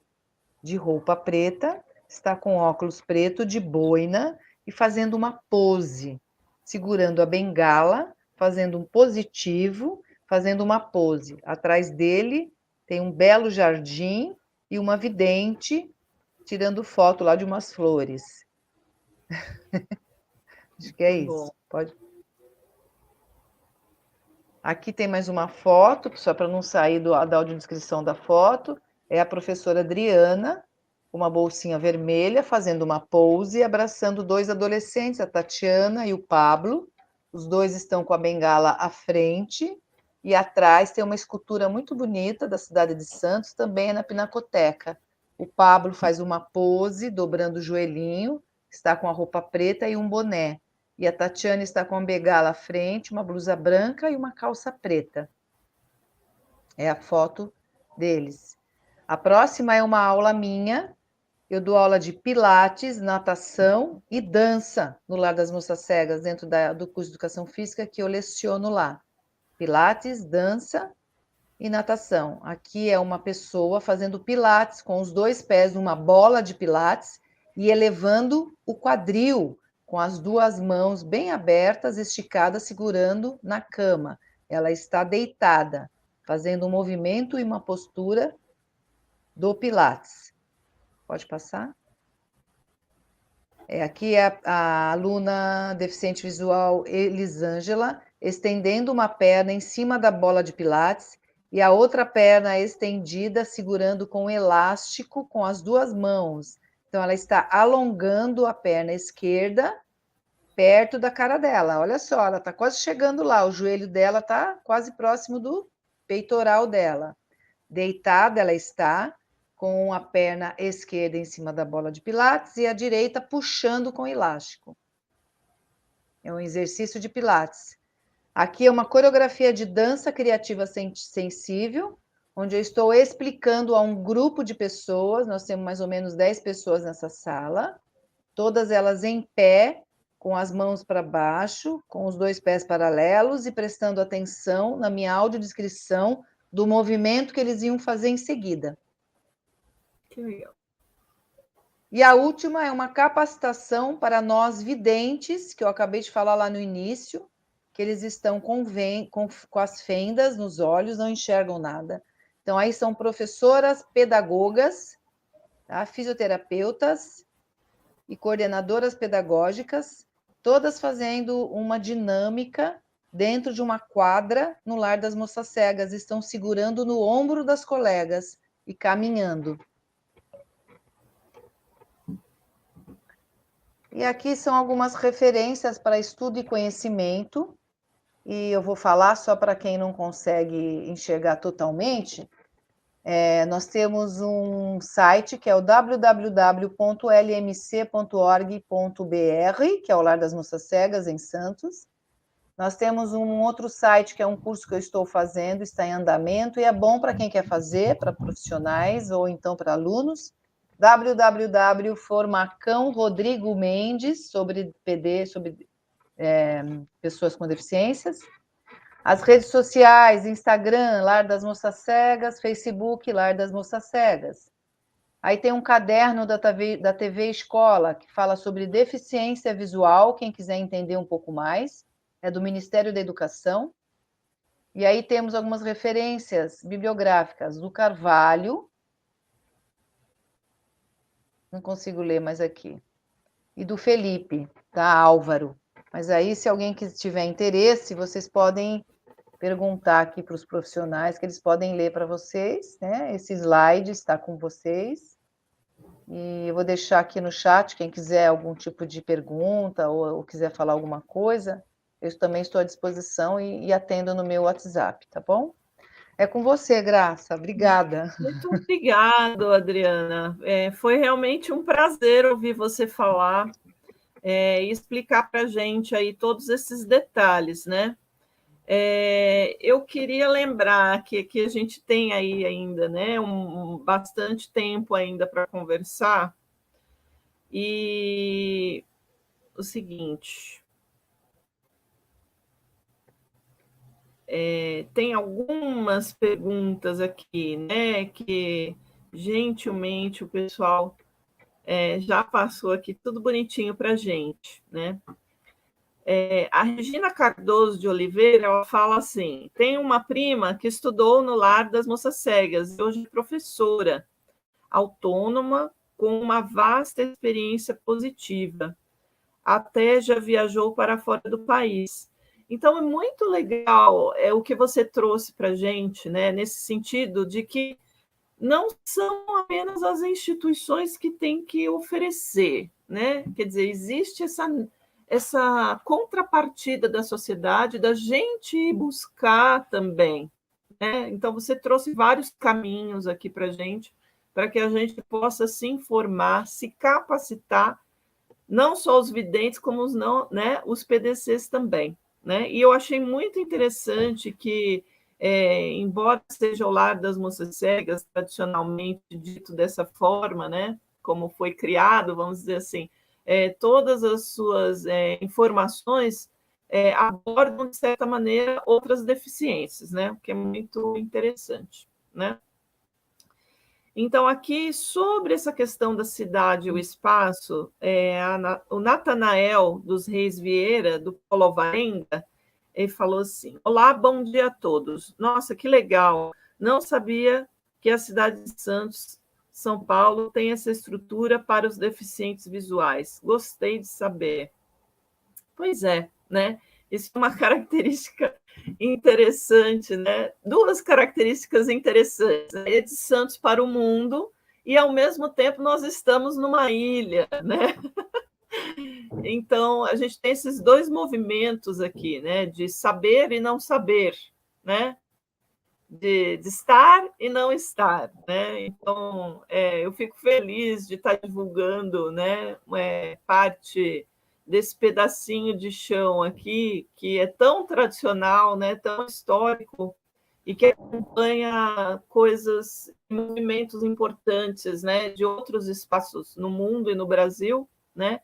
de roupa preta, está com óculos preto, de boina, e fazendo uma pose, segurando a bengala, fazendo um positivo, fazendo uma pose. Atrás dele tem um belo jardim e uma vidente tirando foto lá de umas flores. Acho que é isso. Pode. Aqui tem mais uma foto, só para não sair da audiodescrição da foto. É a professora Adriana, com uma bolsinha vermelha, fazendo uma pose, abraçando dois adolescentes, a Tatiana e o Pablo. Os dois estão com a bengala à frente. E atrás tem uma escultura muito bonita da cidade de Santos, também é na Pinacoteca. O Pablo faz uma pose, dobrando o joelhinho, está com a roupa preta e um boné. E a Tatiana está com a bengala à frente, uma blusa branca e uma calça preta. É a foto deles. A próxima é uma aula minha. Eu dou aula de pilates, natação e dança no Lar das Moças Cegas, dentro do curso de Educação Física que eu leciono lá. Pilates, dança e natação. Aqui é uma pessoa fazendo pilates com os dois pés numa bola de pilates e elevando o quadril com as duas mãos bem abertas, esticadas, segurando na cama. Ela está deitada, fazendo um movimento e uma postura do pilates. Pode passar? Aqui é a aluna deficiente visual Elisângela, estendendo uma perna em cima da bola de pilates e a outra perna estendida, segurando com elástico com as duas mãos. Então, ela está alongando a perna esquerda perto da cara dela. Olha só, ela está quase chegando lá, o joelho dela está quase próximo do peitoral dela. Deitada ela está, com a perna esquerda em cima da bola de pilates e a direita puxando com elástico. É um exercício de pilates. Aqui é uma coreografia de dança criativa sensível, onde eu estou explicando a um grupo de pessoas, nós temos mais ou menos 10 pessoas nessa sala, todas elas em pé, com as mãos para baixo, com os dois pés paralelos e prestando atenção na minha audiodescrição do movimento que eles iam fazer em seguida. Que legal. E a última é uma capacitação para nós videntes, que eu acabei de falar lá no início, que eles estão com as fendas nos olhos, não enxergam nada. Então, aí são professoras pedagogas, tá? Fisioterapeutas e coordenadoras pedagógicas, todas fazendo uma dinâmica dentro de uma quadra no Lar das Moças Cegas, estão segurando no ombro das colegas e caminhando. E aqui são algumas referências para estudo e conhecimento, e eu vou falar só para quem não consegue enxergar totalmente. Nós temos um site que é o www.lmc.org.br, que é o Lar das Moças Cegas, em Santos. Nós temos um outro site, que é um curso que eu estou fazendo, está em andamento, e é bom para quem quer fazer, para profissionais ou então para alunos, www.formacão Rodrigo Mendes, sobre PD, sobre pessoas com deficiências. As redes sociais, Instagram, Lar das Moças Cegas, Facebook, Lar das Moças Cegas. Aí tem um caderno da TV Escola, que fala sobre deficiência visual, quem quiser entender um pouco mais, é do Ministério da Educação. E aí temos algumas referências bibliográficas do Carvalho, não consigo ler mais aqui, e do Felipe, tá? Álvaro. Mas aí, se alguém tiver interesse, vocês podem perguntar aqui para os profissionais, que eles podem ler para vocês, né? Esse slide está com vocês. E eu vou deixar aqui no chat, quem quiser algum tipo de pergunta ou quiser falar alguma coisa, eu também estou à disposição e atendo no meu WhatsApp, tá bom? É com você, Graça. Obrigada. Muito obrigado, Adriana. Foi realmente um prazer ouvir você falar e explicar para a gente aí todos esses detalhes, né? Eu queria lembrar que a gente tem aí ainda, né, bastante tempo ainda para conversar, e o seguinte, tem algumas perguntas aqui, né, que gentilmente o pessoal já passou aqui tudo bonitinho para a gente, né? A Regina Cardoso de Oliveira, ela fala assim: tem uma prima que estudou no Lar das Moças Cegas e hoje é professora autônoma com uma vasta experiência positiva. Até já viajou para fora do país. Então é muito legal o que você trouxe para a gente, né? Nesse sentido de que não são apenas as instituições que têm que oferecer, né? Quer dizer, existe essa contrapartida da sociedade, da gente buscar também, né? Então, você trouxe vários caminhos aqui para a gente, para que a gente possa se informar, se capacitar, não só os videntes, como os, não, né, os PDCs também, né? E eu achei muito interessante que, embora seja o Lar das Moças Cegas, tradicionalmente dito dessa forma, né, como foi criado, vamos dizer assim, todas as suas informações abordam, de certa maneira, outras deficiências, né, o que é muito interessante, né? Então, aqui, sobre essa questão da cidade e o espaço, o Natanael dos Reis Vieira, do Polo Alvarenga, ele falou assim: olá, bom dia a todos. Nossa, que legal! Não sabia que a cidade de Santos, São Paulo, tem essa estrutura para os deficientes visuais. Gostei de saber. Pois é, né? Isso é uma característica interessante, né? Duas características interessantes, né? De Santos para o mundo, e ao mesmo tempo nós estamos numa ilha, né? Então a gente tem esses dois movimentos aqui, né? De saber e não saber, né? De estar e não estar, né? Então eu fico feliz de estar divulgando, né? Parte desse pedacinho de chão aqui, que é tão tradicional, né, tão histórico, e que acompanha coisas, movimentos importantes, né, de outros espaços no mundo e no Brasil, né,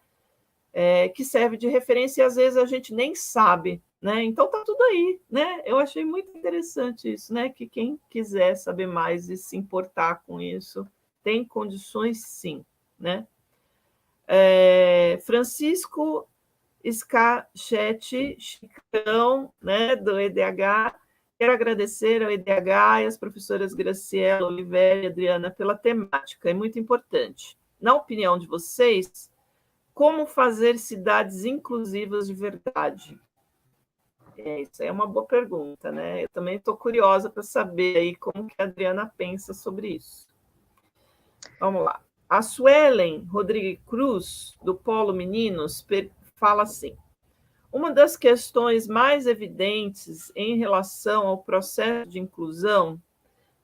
que serve de referência e às vezes a gente nem sabe, né? Então tá tudo aí, né? Eu achei muito interessante isso, né? Que quem quiser saber mais e se importar com isso tem condições, sim, né? Francisco Scachete Chicão, né, do EDH. Quero agradecer ao EDH e às professoras Graciela, Oliveira e Adriana pela temática, é muito importante. Na opinião de vocês, como fazer cidades inclusivas de verdade? Isso aí é uma boa pergunta, né? Eu também estou curiosa para saber aí como que a Adriana pensa sobre isso. Vamos lá. A Suelen Rodrigues Cruz, do Polo Meninos, fala assim: uma das questões mais evidentes em relação ao processo de inclusão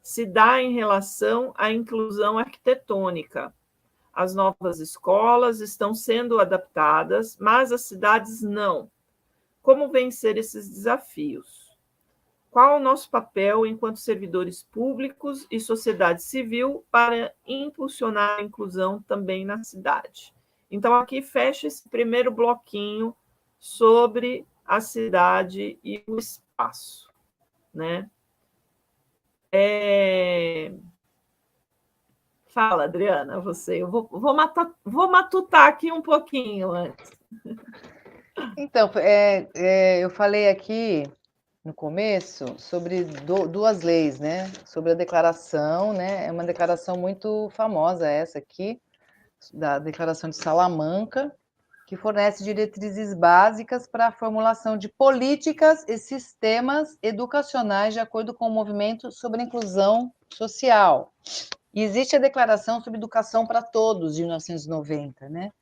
se dá em relação à inclusão arquitetônica. As novas escolas estão sendo adaptadas, mas as cidades não. Como vencer esses desafios? Qual o nosso papel enquanto servidores públicos e sociedade civil para impulsionar a inclusão também na cidade? Então, aqui fecha esse primeiro bloquinho sobre a cidade e o espaço, né? Fala, Adriana, você. Eu vou matutar aqui um pouquinho antes. Então, eu falei aqui no começo sobre duas leis, né? Sobre a declaração, né? É uma declaração muito famosa essa aqui, da Declaração de Salamanca, que fornece diretrizes básicas para a formulação de políticas e sistemas educacionais de acordo com o movimento sobre a inclusão social. E existe a Declaração sobre Educação para Todos, de 1990, né?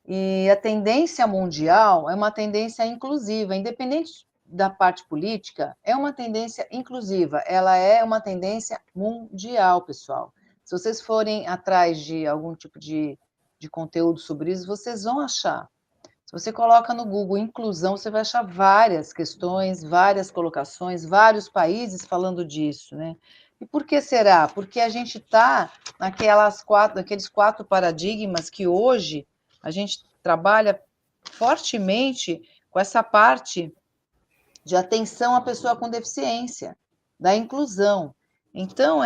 E a tendência mundial é uma tendência inclusiva, independente da parte política, é uma tendência inclusiva, ela é uma tendência mundial, pessoal. Se vocês forem atrás de algum tipo de conteúdo sobre isso, vocês vão achar. Se você coloca no Google inclusão, você vai achar várias questões, várias colocações, vários países falando disso, né? E por que será? Porque a gente está naqueles quatro paradigmas que hoje a gente trabalha fortemente com essa parte de atenção à pessoa com deficiência, da inclusão. Então,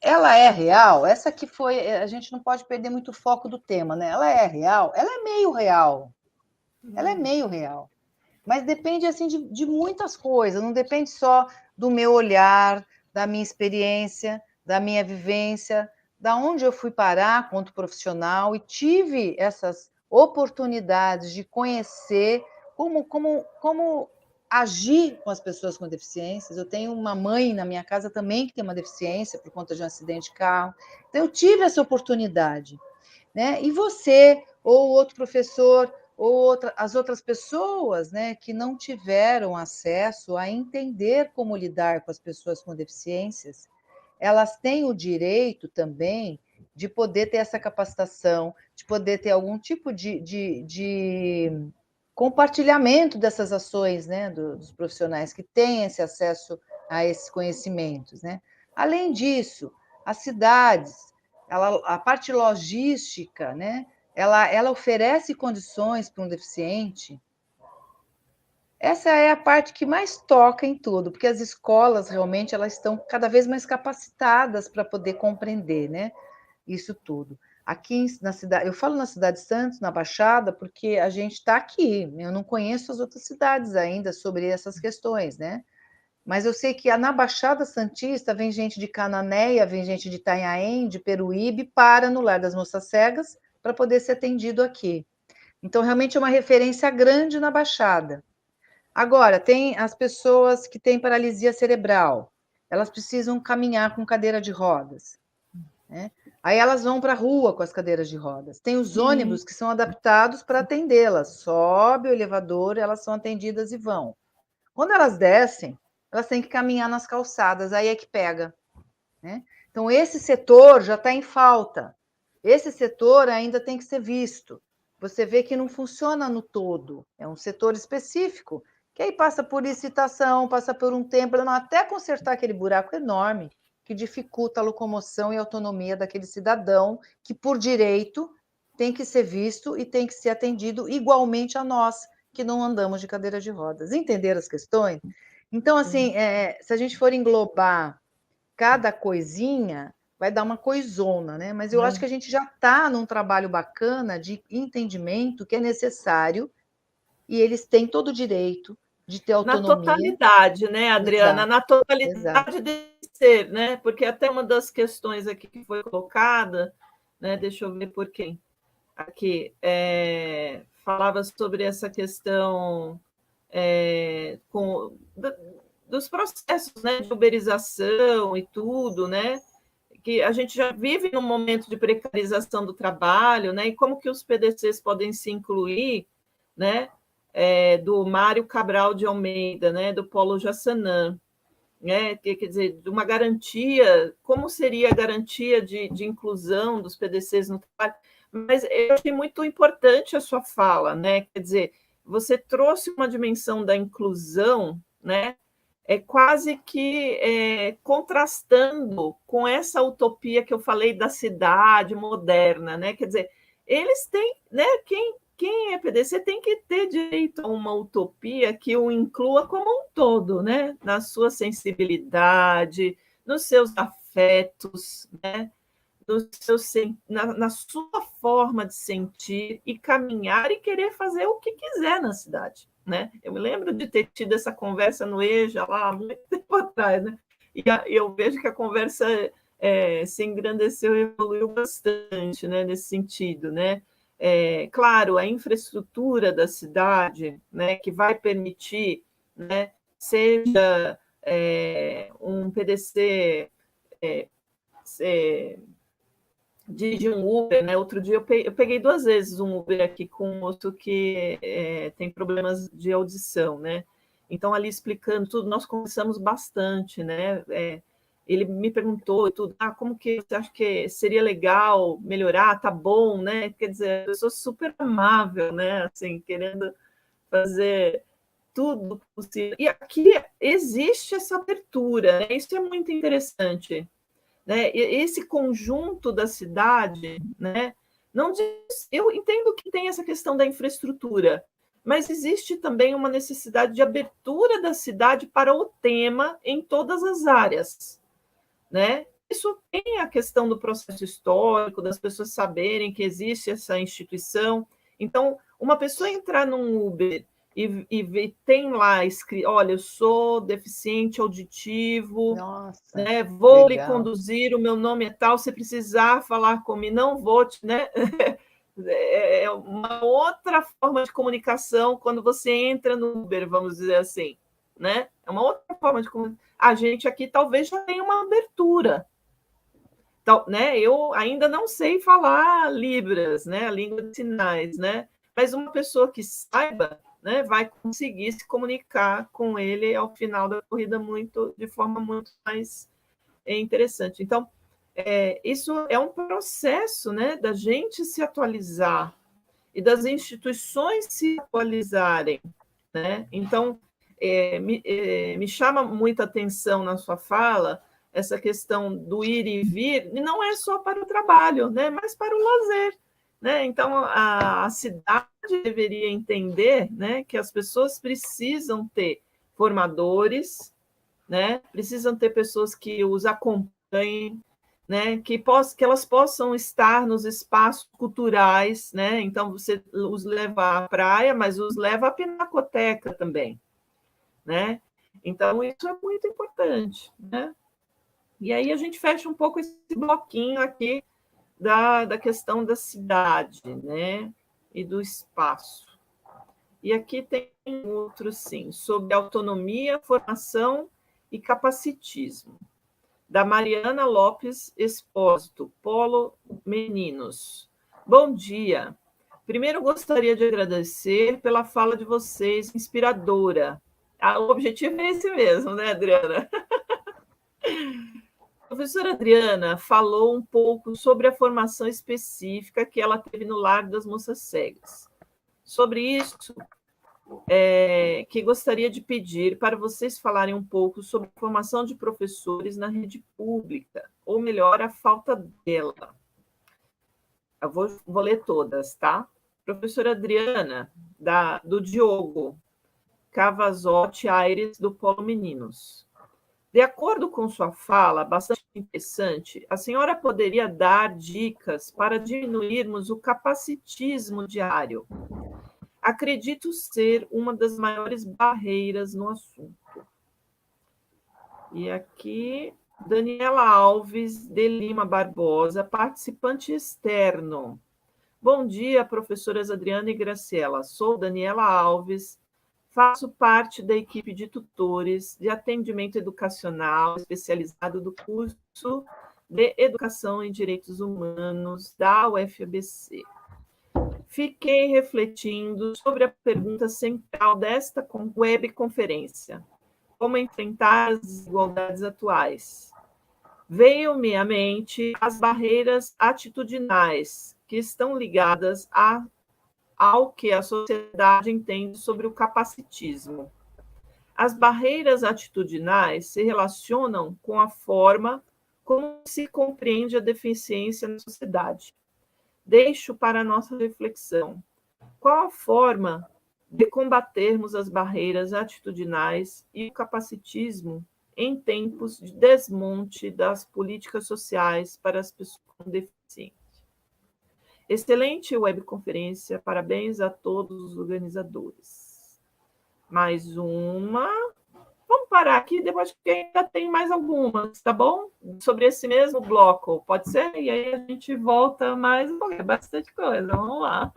ela é real? Essa que foi, a gente não pode perder muito o foco do tema, né? Ela é real? Ela é meio real. Ela é meio real. Mas depende assim de muitas coisas, não depende só do meu olhar, da minha experiência, da minha vivência, da onde eu fui parar quanto profissional e tive essas oportunidades de conhecer como agir com as pessoas com deficiências. Eu tenho uma mãe na minha casa também que tem uma deficiência por conta de um acidente de carro. Então, eu tive essa oportunidade, né? E você, ou outro professor, ou as outras pessoas, né, que não tiveram acesso a entender como lidar com as pessoas com deficiências, elas têm o direito também de poder ter essa capacitação, de poder ter algum tipo de compartilhamento dessas ações, né, dos profissionais que têm esse acesso a esses conhecimentos, né? Além disso, as cidades, a parte logística, né, ela oferece condições para um deficiente. Essa é a parte que mais toca em tudo, porque as escolas realmente elas estão cada vez mais capacitadas para poder compreender, né, isso tudo. Aqui na cidade, eu falo na cidade de Santos, na Baixada, porque a gente está aqui. Eu não conheço as outras cidades ainda sobre essas questões, né? Mas eu sei que na Baixada Santista vem gente de Cananéia, vem gente de Itanhaém, de Peruíbe, para no Lar das Moças Cegas para poder ser atendido aqui. Então, realmente é uma referência grande na Baixada. Agora, tem as pessoas que têm paralisia cerebral, elas precisam caminhar com cadeira de rodas, né? Aí elas vão para a rua com as cadeiras de rodas. Tem os ônibus que são adaptados para atendê-las. Sobe o elevador, elas são atendidas e vão. Quando elas descem, elas têm que caminhar nas calçadas, aí é que pega, né? Então, esse setor já está em falta. Esse setor ainda tem que ser visto. Você vê que não funciona no todo. É um setor específico, que aí passa por licitação, passa por um tempo, até consertar aquele buraco enorme que dificulta a locomoção e a autonomia daquele cidadão que, por direito, tem que ser visto e tem que ser atendido igualmente a nós, que não andamos de cadeira de rodas. Entenderam as questões? Então, assim, se a gente for englobar cada coisinha, vai dar uma coisona, né? Mas eu acho que a gente já está num trabalho bacana de entendimento que é necessário e eles têm todo o direito de ter Na autonomia. totalidade, né, Adriana? Exato, Na exato. totalidade de ser, né? Porque até uma das questões aqui que foi colocada, né? Deixa eu ver por quem. Aqui, falava sobre essa questão dos processos, né, de uberização e tudo, né? Que a gente já vive num momento de precarização do trabalho, né? E como que os PDCs podem se incluir, né? Do Mário Cabral de Almeida, né? Do Polo Jaçanã, né? Quer dizer, de uma garantia, como seria a garantia de inclusão dos PDCs no trabalho? Mas eu achei muito importante a sua fala, né? Quer dizer, você trouxe uma dimensão da inclusão, né? Quase que contrastando com essa utopia que eu falei da cidade moderna, né? Quer dizer, eles têm, né? Quem é PDC tem que ter direito a uma utopia que o inclua como um todo, né? Na sua sensibilidade, nos seus afetos, né? na sua forma de sentir e caminhar e querer fazer o que quiser na cidade, né? Eu me lembro de ter tido essa conversa no EJA lá há muito tempo atrás, né? E eu vejo que a conversa se engrandeceu e evoluiu bastante, né, nesse sentido, né? Claro, a infraestrutura da cidade, né, que vai permitir, né, seja um PDC dirigir um Uber, né? Outro dia eu peguei 2 vezes um Uber aqui com um moço que tem problemas de audição, né? Então, ali explicando tudo, nós conversamos bastante, né? Ele me perguntou tudo, como que você acha que seria legal melhorar? Tá bom, né? Quer dizer, eu sou super amável, né? Assim, querendo fazer tudo possível. E aqui existe essa abertura, né? Isso é muito interessante, né? Esse conjunto da cidade, né? Não diz, eu entendo que tem essa questão da infraestrutura, mas existe também uma necessidade de abertura da cidade para o tema em todas as áreas, né? Isso tem a questão do processo histórico, das pessoas saberem que existe essa instituição. Então, uma pessoa entrar num Uber e tem lá escrito, olha, eu sou deficiente auditivo, Nossa, né? Vou lhe legal. conduzir, o meu nome é tal, se precisar falar comigo, não vou te, né? É uma outra forma de comunicação quando você entra no Uber, vamos dizer assim, né? É uma outra forma de comunicação. A gente aqui talvez já tenha uma abertura, né? Eu ainda não sei falar Libras, né? A língua de sinais, né? Mas uma pessoa que saiba, né, vai conseguir se comunicar com ele ao final da corrida de forma muito mais interessante. Então, isso é um processo, né, da gente se atualizar e das instituições se atualizarem, né? Então, me chama muita atenção na sua fala essa questão do ir e vir, e não é só para o trabalho, né, mas para o lazer, né? Então, a cidade deveria entender, né, que as pessoas precisam ter formadores, né? Precisam ter pessoas que os acompanhem, né? Que elas possam estar nos espaços culturais, né? Então você os leva à praia, mas os leva à pinacoteca também, né? Então isso é muito importante, né? E aí a gente fecha um pouco esse bloquinho aqui da questão da cidade, né? E do espaço. E aqui tem outro, sim, sobre autonomia, formação e capacitismo, da Mariana Lopes Espósito, Polo Meninos. Bom dia. Primeiro, gostaria de agradecer pela fala de vocês, inspiradora. O objetivo é esse mesmo, né, Adriana? A professora Adriana falou um pouco sobre a formação específica que ela teve no Lar das Moças Cegas. Sobre isso, que gostaria de pedir para vocês falarem um pouco sobre a formação de professores na rede pública, ou melhor, a falta dela. Eu vou ler todas, tá? Professora Adriana, do Diogo Cavazotti Aires, do Polo Meninos. De acordo com sua fala, bastante interessante, a senhora poderia dar dicas para diminuirmos o capacitismo diário? Acredito ser uma das maiores barreiras no assunto. E aqui, Daniela Alves de Lima Barbosa, participante externo. Bom dia, professoras Adriana e Graciela. Sou Daniela Alves, faço parte da equipe de tutores de atendimento educacional especializado do curso de Educação em Direitos Humanos da UFABC. Fiquei refletindo sobre a pergunta central desta webconferência: como enfrentar as desigualdades atuais. Veio-me à mente as barreiras atitudinais, que estão ligadas ao que a sociedade entende sobre o capacitismo. As barreiras atitudinais se relacionam com a forma como se compreende a deficiência na sociedade. Deixo para a nossa reflexão: qual a forma de combatermos as barreiras atitudinais e o capacitismo em tempos de desmonte das políticas sociais para as pessoas um deficiente. Excelente webconferência, parabéns a todos os organizadores. Mais uma. Vamos parar aqui, depois que ainda tem mais algumas, tá bom? Sobre esse mesmo bloco, pode ser? E aí a gente volta mais um pouquinho, bastante coisa, vamos lá.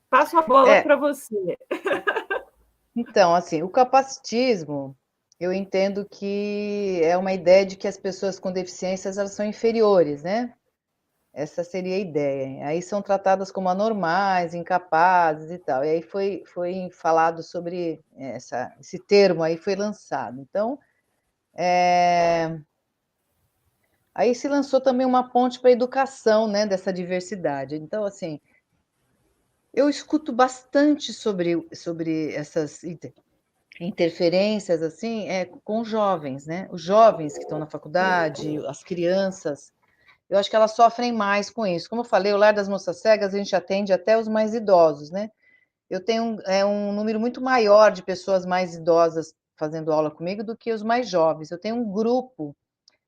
Passo a bola para você. Então, assim, o capacitismo, eu entendo que é uma ideia de que as pessoas com deficiências elas são inferiores, né? Essa seria a ideia. Aí são tratadas como anormais, incapazes e tal. E aí foi falado sobre esse termo aí foi lançado. Então, aí se lançou também uma ponte para a educação, né, dessa diversidade. Então, assim, eu escuto bastante sobre essas interferências assim, com jovens, né? Os jovens que estão na faculdade, as crianças, eu acho que elas sofrem mais com isso. Como eu falei, o Lar das Moças Cegas, a gente atende até os mais idosos, né? Eu tenho um número muito maior de pessoas mais idosas fazendo aula comigo do que os mais jovens. Eu tenho um grupo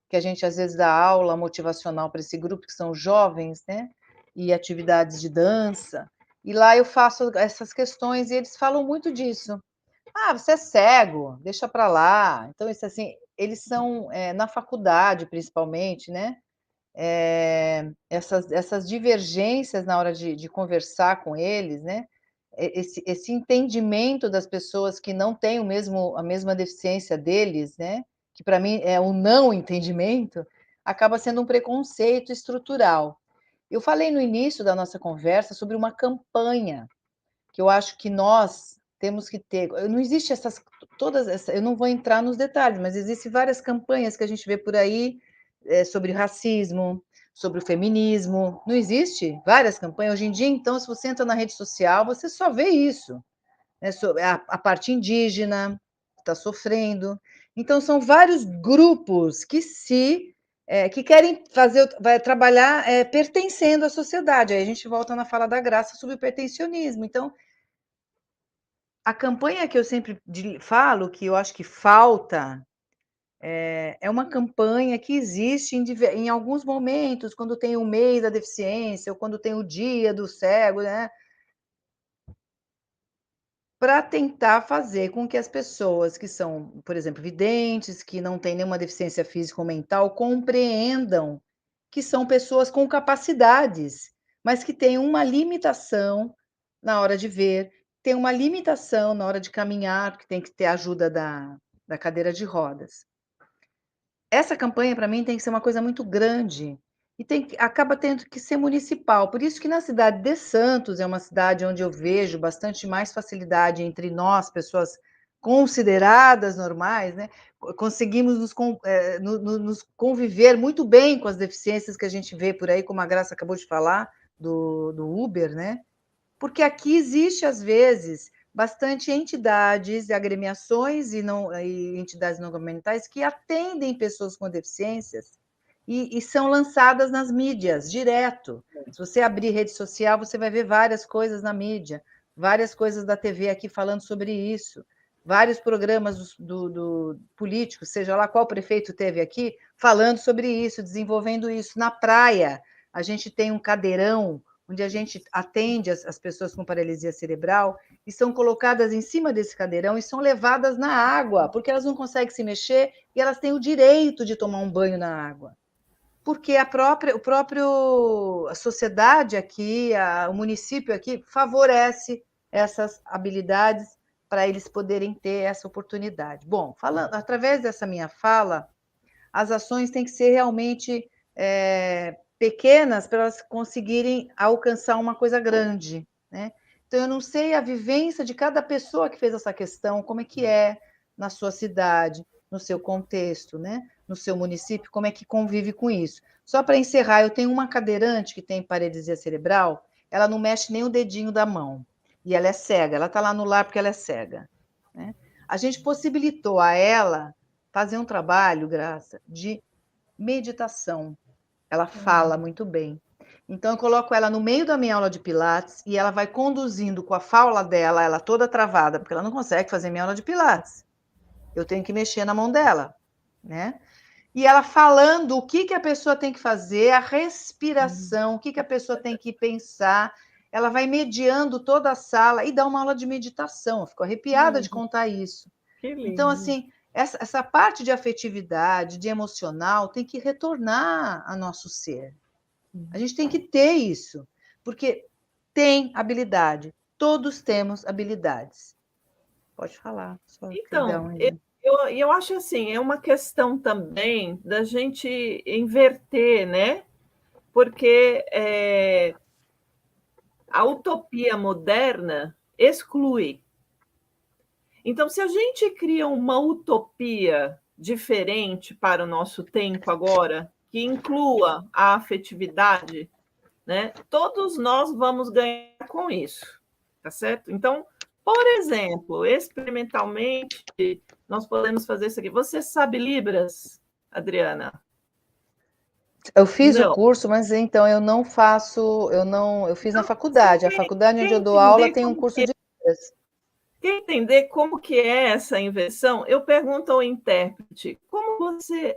que a gente às vezes dá aula motivacional para esse grupo, que são jovens, né? E atividades de dança. E lá eu faço essas questões e eles falam muito disso. Ah, você é cego, deixa para lá. Então, isso assim, eles são, na faculdade, principalmente, né? Essas divergências na hora de conversar com eles, né? Esse entendimento das pessoas que não têm a mesma deficiência deles, né? Que para mim é um não entendimento, acaba sendo um preconceito estrutural. Eu falei no início da nossa conversa sobre uma campanha que eu acho que nós temos que ter. Não existe eu não vou entrar nos detalhes, mas existem várias campanhas que a gente vê por aí sobre racismo, sobre o feminismo. Não existe várias campanhas hoje em dia. Então, se você entra na rede social, você só vê isso, né? Sobre a parte indígena está sofrendo. Então, são vários grupos que querem vai trabalhar pertencendo à sociedade. Aí a gente volta na fala da Graça sobre o pertencionismo. Então, a campanha que eu sempre falo, que eu acho que falta, é uma campanha que existe em alguns momentos, quando tem o mês da deficiência, ou quando tem o dia do cego, né? Para tentar fazer com que as pessoas que são, por exemplo, videntes, que não têm nenhuma deficiência física ou mental, compreendam que são pessoas com capacidades, mas que têm uma limitação na hora de ver, tem uma limitação na hora de caminhar, porque tem que ter ajuda da cadeira de rodas. Essa campanha, para mim, tem que ser uma coisa muito grande e acaba tendo que ser municipal. Por isso que na cidade de Santos é uma cidade onde eu vejo bastante mais facilidade entre nós, pessoas consideradas normais, né? Conseguimos nos conviver muito bem com as deficiências que a gente vê por aí, como a Graça acabou de falar, do Uber, né? Porque aqui existe, às vezes, bastante entidades, agremiações e entidades não governamentais que atendem pessoas com deficiências e são lançadas nas mídias, direto. Se você abrir rede social, você vai ver várias coisas na mídia, várias coisas da TV aqui falando sobre isso, vários programas do político, seja lá qual prefeito teve aqui, falando sobre isso, desenvolvendo isso. Na praia, a gente tem um cadeirão onde a gente atende as pessoas com paralisia cerebral, e são colocadas em cima desse cadeirão e são levadas na água, porque elas não conseguem se mexer e elas têm o direito de tomar um banho na água. Porque a sociedade aqui, o município aqui, favorece essas habilidades para eles poderem ter essa oportunidade. Bom, através dessa minha fala, as ações têm que ser realmente pequenas para elas conseguirem alcançar uma coisa grande, né? Então, eu não sei a vivência de cada pessoa que fez essa questão, como é que é na sua cidade, no seu contexto, né? No seu município, como é que convive com isso. Só para encerrar, eu tenho uma cadeirante que tem paralisia cerebral, ela não mexe nem o dedinho da mão, e ela é cega, ela está lá no lar porque ela é cega, né? A gente possibilitou a ela fazer um trabalho, Graça, de meditação. Ela fala muito bem. Então, eu coloco ela no meio da minha aula de Pilates e ela vai conduzindo com a fala dela, ela toda travada, porque ela não consegue fazer minha aula de Pilates. Eu tenho que mexer na mão dela, né? e ela falando o que a pessoa tem que fazer, a respiração, o que a pessoa tem que pensar. Ela vai mediando toda a sala e dá uma aula de meditação. Eu fico arrepiada de contar isso. Que Então, lindo. assim, essa parte de afetividade, de emocional, tem que retornar a nosso ser. A gente tem que ter isso, porque tem habilidade. Todos temos habilidades. Pode falar, só Então, perdão ainda. eu acho assim, é uma questão também da gente inverter, né? Porque a utopia moderna exclui. Então, se a gente cria uma utopia diferente para o nosso tempo agora, que inclua a afetividade, né? Todos nós vamos ganhar com isso, tá certo? Então, por exemplo, experimentalmente, nós podemos fazer isso aqui. Você sabe Libras, Adriana? Eu fiz o Não. curso, mas então eu não faço, eu fiz na Então, você faculdade. A faculdade onde quer eu dou aula entender tem um como curso de Libras. quer entender como que é essa inversão? Eu pergunto ao intérprete, como você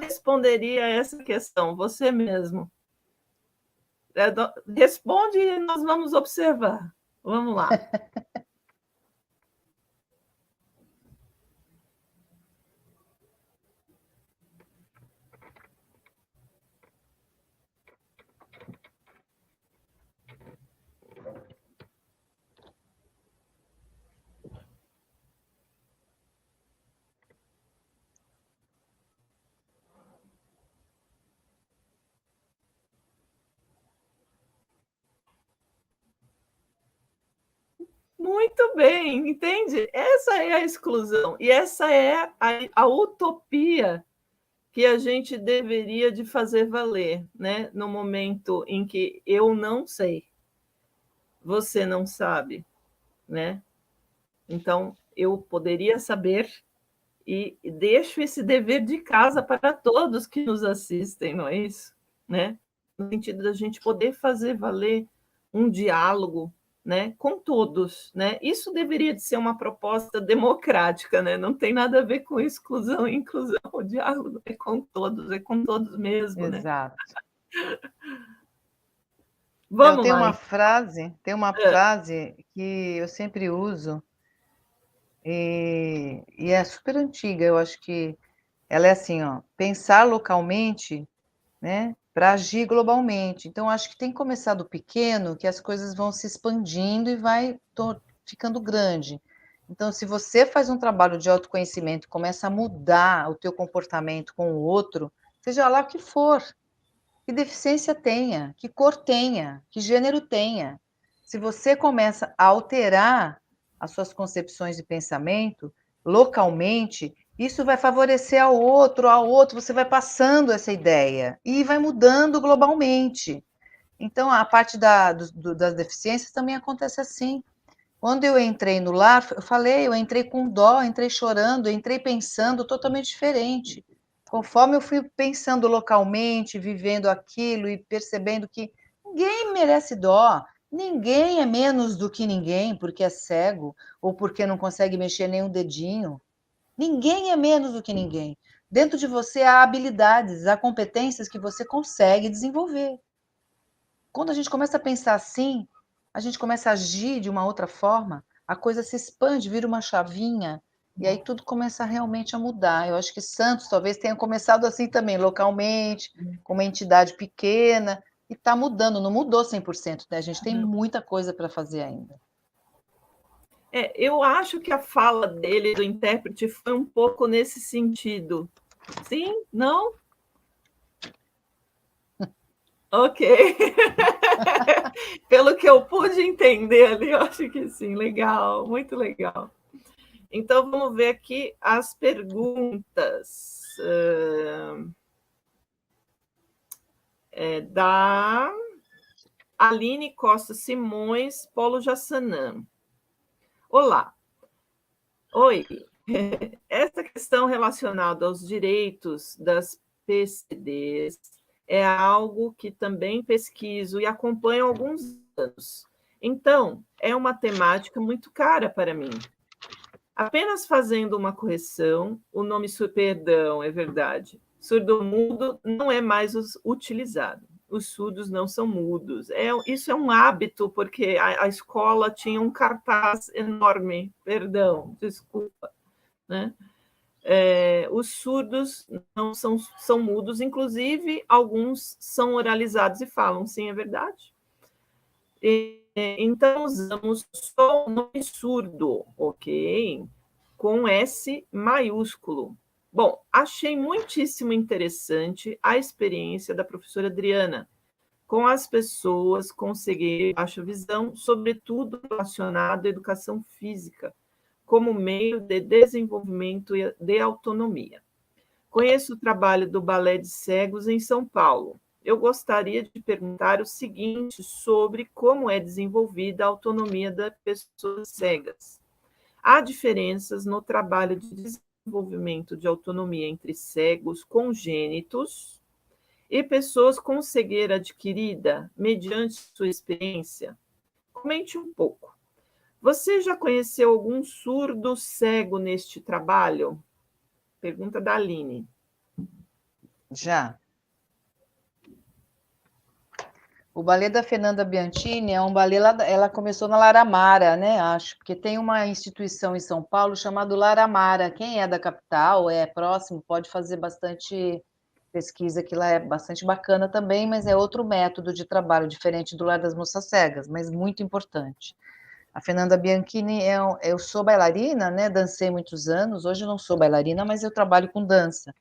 responderia a essa questão, você mesmo? Responde e nós vamos observar. Vamos lá. Muito bem, entende? Essa é a exclusão e essa é a utopia que a gente deveria de fazer valer, né? No momento em que eu não sei, você não sabe, né? Então, eu poderia saber e deixo esse dever de casa para todos que nos assistem, não é isso? Né? No sentido da gente poder fazer valer um diálogo, né, com todos, né? Isso deveria de ser uma proposta democrática, né? Não tem nada a ver com exclusão e inclusão. O diálogo é com todos mesmo, né? Exato. Eu Vamos tenho lá. uma frase, que eu sempre uso e é super antiga. Eu acho que ela é assim, ó, pensar localmente, né, para agir globalmente. Então, acho que tem que começar do pequeno, que as coisas vão se expandindo e vai ficando grande. Então, se você faz um trabalho de autoconhecimento e começa a mudar o teu comportamento com o outro, seja lá o que for, que deficiência tenha, que cor tenha, que gênero tenha, se você começa a alterar as suas concepções de pensamento localmente, isso vai favorecer ao outro, você vai passando essa ideia e vai mudando globalmente. Então, a parte das deficiências também acontece assim. Quando eu entrei no lar, eu falei, eu entrei com dó, entrei chorando, entrei pensando totalmente diferente. Conforme eu fui pensando localmente, vivendo aquilo e percebendo que ninguém merece dó, ninguém é menos do que ninguém porque é cego ou porque não consegue mexer nem um dedinho. Ninguém é menos do que ninguém. Dentro de você há habilidades, há competências que você consegue desenvolver. Quando a gente começa a pensar assim, a gente começa a agir de uma outra forma, a coisa se expande, vira uma chavinha, e aí tudo começa realmente a mudar. Eu acho que Santos talvez tenha começado assim também, localmente, com uma entidade pequena, e está mudando, não mudou 100%, né? A gente tem muita coisa para fazer ainda. Eu acho que a fala dele, do intérprete, foi um pouco nesse sentido. Sim? Não? Ok. Pelo que eu pude entender ali, eu acho que sim. Legal, muito legal. Então, vamos ver aqui as perguntas. Da Aline Costa Simões, Polo Jassanã. Olá. Oi. Essa questão relacionada aos direitos das PCDs é algo que também pesquiso e acompanho há alguns anos. Então, é uma temática muito cara para mim. Apenas fazendo uma correção, o nome perdão, é verdade. Surdo-mudo não é mais utilizado. Os surdos não são mudos. Isso é um hábito, porque a escola tinha um cartaz enorme, perdão, desculpa, né? Os surdos não são mudos, inclusive alguns são oralizados e falam, sim, é verdade. Então, usamos só o nome surdo, ok? Com S maiúsculo. Bom, achei muitíssimo interessante a experiência da professora Adriana com as pessoas com cegueira e baixa visão, sobretudo relacionado à educação física, como meio de desenvolvimento e de autonomia. Conheço o trabalho do Balé de Cegos em São Paulo. Eu gostaria de perguntar o seguinte sobre como é desenvolvida a autonomia das pessoas cegas. Há diferenças no trabalho de desenvolvimento de autonomia entre cegos congênitos e pessoas com cegueira adquirida, mediante sua experiência? Comente um pouco. Você já conheceu algum surdo cego neste trabalho? Pergunta da Aline. Já. O balé da Fernanda Bianchini é um balé, ela começou na Laramara, né? Acho, porque tem uma instituição em São Paulo chamada Laramara. Quem é da capital, é próximo, pode fazer bastante pesquisa, que lá é bastante bacana também, mas é outro método de trabalho, diferente do Lar das Moças Cegas, mas muito importante. A Fernanda Bianchini, eu sou bailarina, né? Dancei muitos anos, hoje eu não sou bailarina, mas eu trabalho com dança.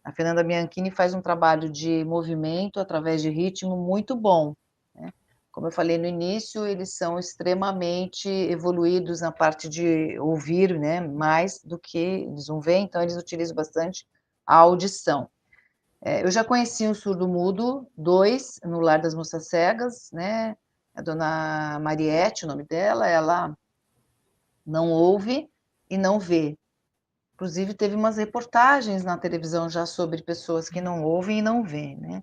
A Fernanda Bianchini faz um trabalho de movimento através de ritmo muito bom, né? Como eu falei no início, eles são extremamente evoluídos na parte de ouvir, né? Mais do que eles vão ver, então eles utilizam bastante a audição. Eu já conheci um surdo-mudo, 2, no Lar das Moças Cegas, né? A dona Mariette, o nome dela, ela não ouve e não vê. Inclusive, teve umas reportagens na televisão já sobre pessoas que não ouvem e não veem, né?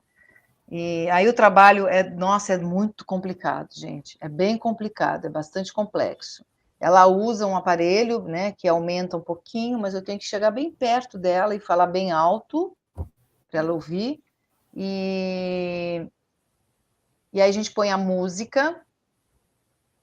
E aí o trabalho nossa, é muito complicado, gente. É bem complicado, é bastante complexo. Ela usa um aparelho, né, que aumenta um pouquinho, mas eu tenho que chegar bem perto dela e falar bem alto para ela ouvir. E aí a gente põe a música.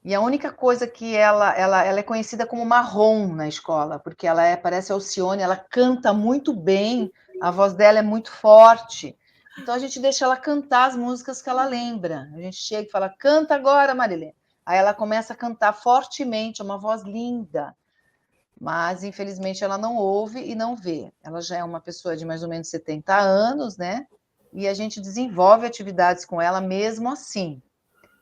E a única coisa que ela é conhecida como marrom na escola, porque ela parece Alcione, ela canta muito bem, a voz dela é muito forte. Então a gente deixa ela cantar as músicas que ela lembra. A gente chega e fala, canta agora, Marilene. Aí ela começa a cantar fortemente, é uma voz linda. Mas, infelizmente, ela não ouve e não vê. Ela já é uma pessoa de mais ou menos 70 anos, né? E a gente desenvolve atividades com ela mesmo assim.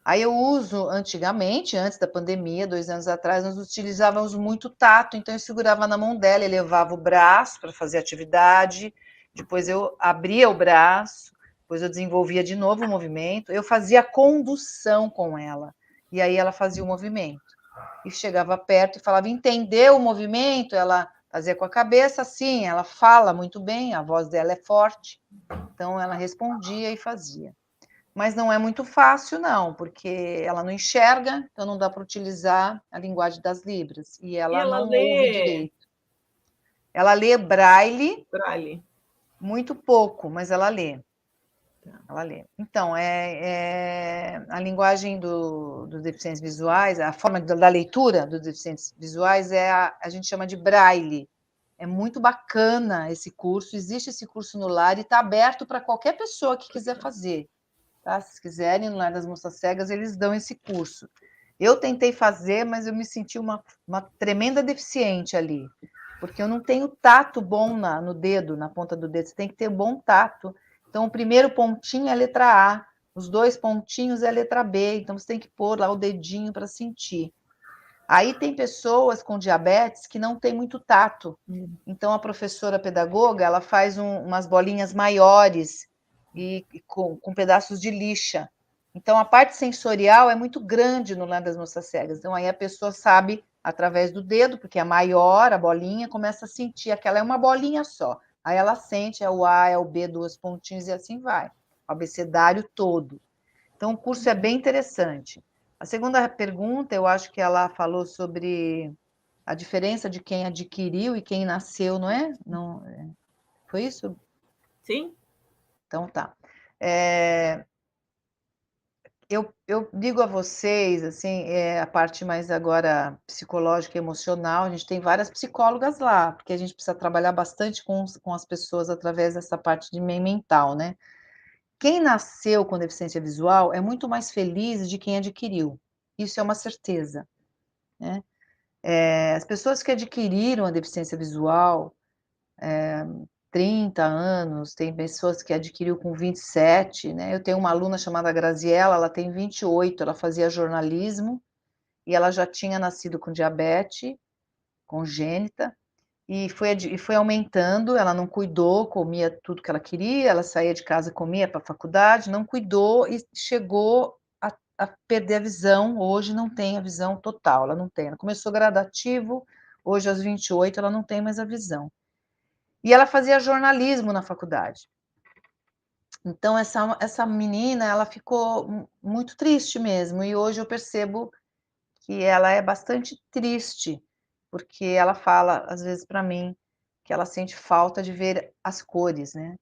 Aí eu uso, antigamente, antes da pandemia, 2 anos atrás, nós utilizávamos muito tato, então eu segurava na mão dela, elevava o braço para fazer atividade, depois eu abria o braço, depois eu desenvolvia de novo o movimento, eu fazia condução com ela, e aí ela fazia o movimento. E chegava perto e falava, entendeu o movimento? Ela fazia com a cabeça, sim, ela fala muito bem, a voz dela é forte, então ela respondia e fazia. Mas não é muito fácil, não, porque ela não enxerga, então não dá para utilizar a linguagem das libras. E E ela ela não ouve lê direito. Ela lê braille, Braille. muito pouco, mas ela lê. Ela lê. Então, a linguagem dos deficientes visuais, a forma da leitura dos deficientes visuais a gente chama de braille. É muito bacana esse curso, existe esse curso no lar e está aberto para qualquer pessoa que quiser fazer. Tá? Se quiserem, no Lar das Moças Cegas, eles dão esse curso. Eu tentei fazer, mas eu me senti uma tremenda deficiente ali, porque eu não tenho tato bom no dedo, na ponta do dedo, você tem que ter bom tato. Então, o primeiro pontinho é a letra A, os 2 pontinhos é a letra B, então você tem que pôr lá o dedinho para sentir. Aí tem pessoas com diabetes que não têm muito tato, então a professora pedagoga, ela faz umas bolinhas maiores, e com pedaços de lixa. Então, a parte sensorial é muito grande no Lar das Moças Cegas. Então, aí a pessoa sabe, através do dedo, porque é maior a bolinha, começa a sentir. Aquela é uma bolinha só. Aí ela sente, é o A, é o B, 2 pontinhos, e assim vai. O abecedário todo. Então, o curso é bem interessante. A segunda pergunta, eu acho que ela falou sobre a diferença de quem adquiriu e quem nasceu, não é? Não, foi isso? Sim? Então tá. Eu digo a vocês, assim, a parte mais agora psicológica e emocional, a gente tem várias psicólogas lá, porque a gente precisa trabalhar bastante com as pessoas através dessa parte de meio mental, né. Quem nasceu com deficiência visual é muito mais feliz de quem adquiriu, isso é uma certeza, né. As pessoas que adquiriram a deficiência visual, 30 anos, tem pessoas que adquiriu com 27, né. Eu tenho uma aluna chamada Graziella, ela tem 28, ela fazia jornalismo e ela já tinha nascido com diabetes congênita e foi aumentando, ela não cuidou, comia tudo que ela queria, ela saía de casa, comia para a faculdade, não cuidou e chegou a perder a visão, hoje não tem a visão total, ela não tem, ela começou gradativo, hoje aos 28 ela não tem mais a visão. E ela fazia jornalismo na faculdade. Então essa menina, ela ficou muito triste mesmo, e hoje eu percebo que ela é bastante triste, porque ela fala, às vezes, para mim, que ela sente falta de ver as cores, né,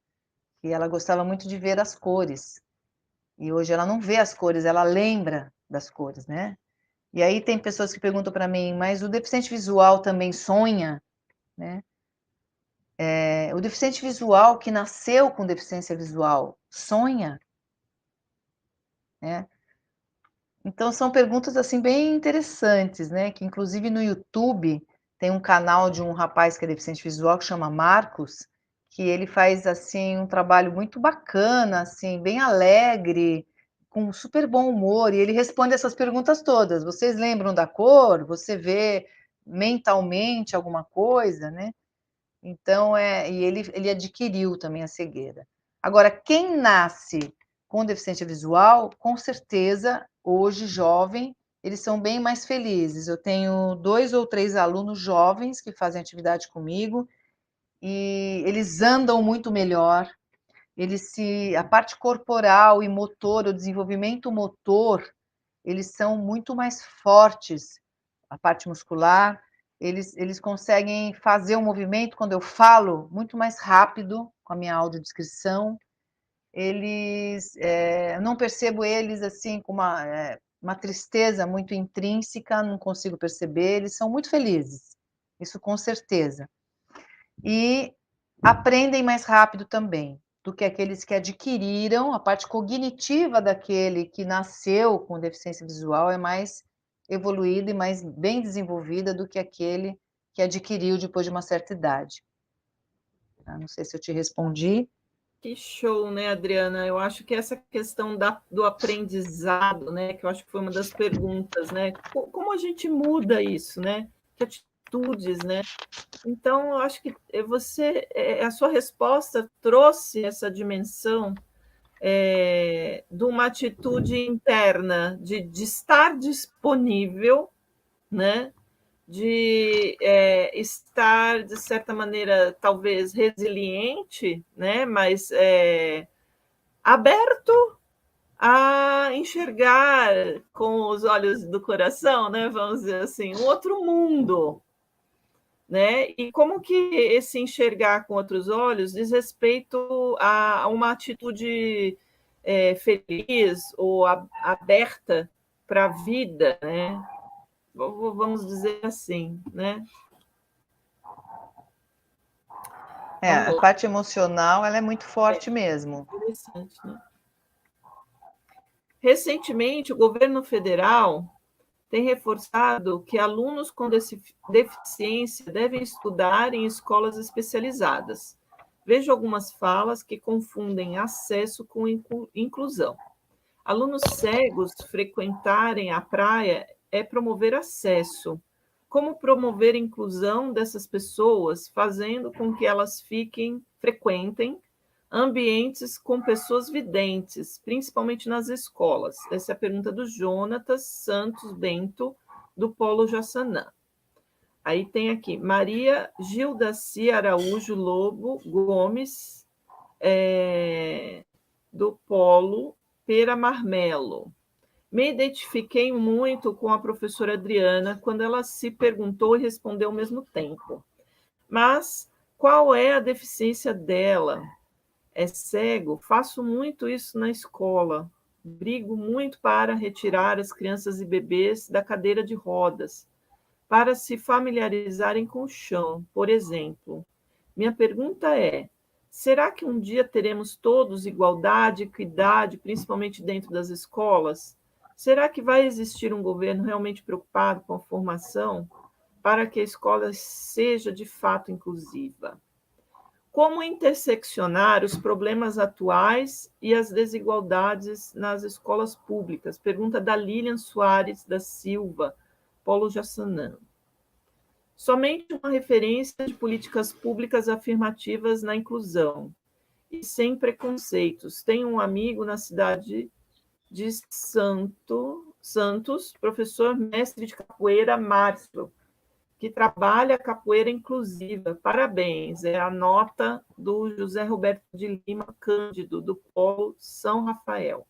e ela gostava muito de ver as cores, e hoje ela não vê as cores, ela lembra das cores, né. E aí tem pessoas que perguntam para mim: "Mas o deficiente visual também sonha?", né. O deficiente visual que nasceu com deficiência visual sonha? Né. Então são perguntas, assim, bem interessantes, né, que inclusive no YouTube tem um canal de um rapaz que é deficiente visual que chama Marcos, que ele faz, assim, um trabalho muito bacana, assim, bem alegre, com super bom humor, e ele responde essas perguntas todas. "Vocês lembram da cor? Você vê mentalmente alguma coisa?", né. Então, e ele adquiriu também a cegueira. Agora, quem nasce com deficiência visual, com certeza, hoje, jovem, eles são bem mais felizes. Eu tenho 2 ou 3 alunos jovens que fazem atividade comigo, e eles andam muito melhor, a parte corporal e motor, o desenvolvimento motor, eles são muito mais fortes, a parte muscular, eles conseguem fazer o movimento, quando eu falo, muito mais rápido, com a minha audiodescrição. Eu não percebo eles, assim, com uma tristeza muito intrínseca, não consigo perceber, eles são muito felizes, isso com certeza. E aprendem mais rápido também, do que aqueles que adquiriram, a parte cognitiva daquele que nasceu com deficiência visual é mais evoluída e mais bem desenvolvida do que aquele que adquiriu depois de uma certa idade. Não sei se eu te respondi. Que show, né, Adriana? Eu acho que essa questão do aprendizado, né, que eu acho que foi uma das perguntas, né? Como a gente muda isso, né? Que atitudes, né? Então, eu acho que a sua resposta trouxe essa dimensão de uma atitude interna, de estar disponível, né? De estar, de certa maneira, talvez resiliente, né? Mas aberto a enxergar com os olhos do coração, né? Vamos dizer assim, um outro mundo, né? E como que esse enxergar com outros olhos diz respeito a uma atitude feliz ou aberta para a vida, né? Vamos dizer assim, né? Vamos A lá. parte emocional, ela é muito forte mesmo. Interessante, né? Recentemente, o governo federal tem reforçado que alunos com deficiência devem estudar em escolas especializadas. Vejo algumas falas que confundem acesso com inclusão. Alunos cegos frequentarem a praia é promover acesso. Como promover a inclusão dessas pessoas, fazendo com que elas frequentem ambientes com pessoas videntes, principalmente nas escolas? Essa é a pergunta do Jonatas Santos Bento, do Polo Jaçanã. Aí tem aqui Maria Gildaci Araújo Lobo Gomes, do Polo Pera Marmelo. Me identifiquei muito com a professora Adriana quando ela se perguntou e respondeu ao mesmo tempo. Mas qual é a deficiência dela? é cego, faço muito isso na escola. Brigo muito para retirar as crianças e bebês da cadeira de rodas, para se familiarizarem com o chão, por exemplo. Minha pergunta é: será que um dia teremos todos igualdade, equidade, principalmente dentro das escolas? Será que vai existir um governo realmente preocupado com a formação para que a escola seja de fato inclusiva? Como interseccionar os problemas atuais e as desigualdades nas escolas públicas? Pergunta da Lilian Soares da Silva, Polo Jaçanã. Somente uma referência de políticas públicas afirmativas na inclusão e sem preconceitos. Tenho um amigo na cidade de Santos, professor mestre de capoeira, Márcio, que trabalha a capoeira inclusiva. Parabéns, é a nota do José Roberto de Lima Cândido, do Polo São Rafael.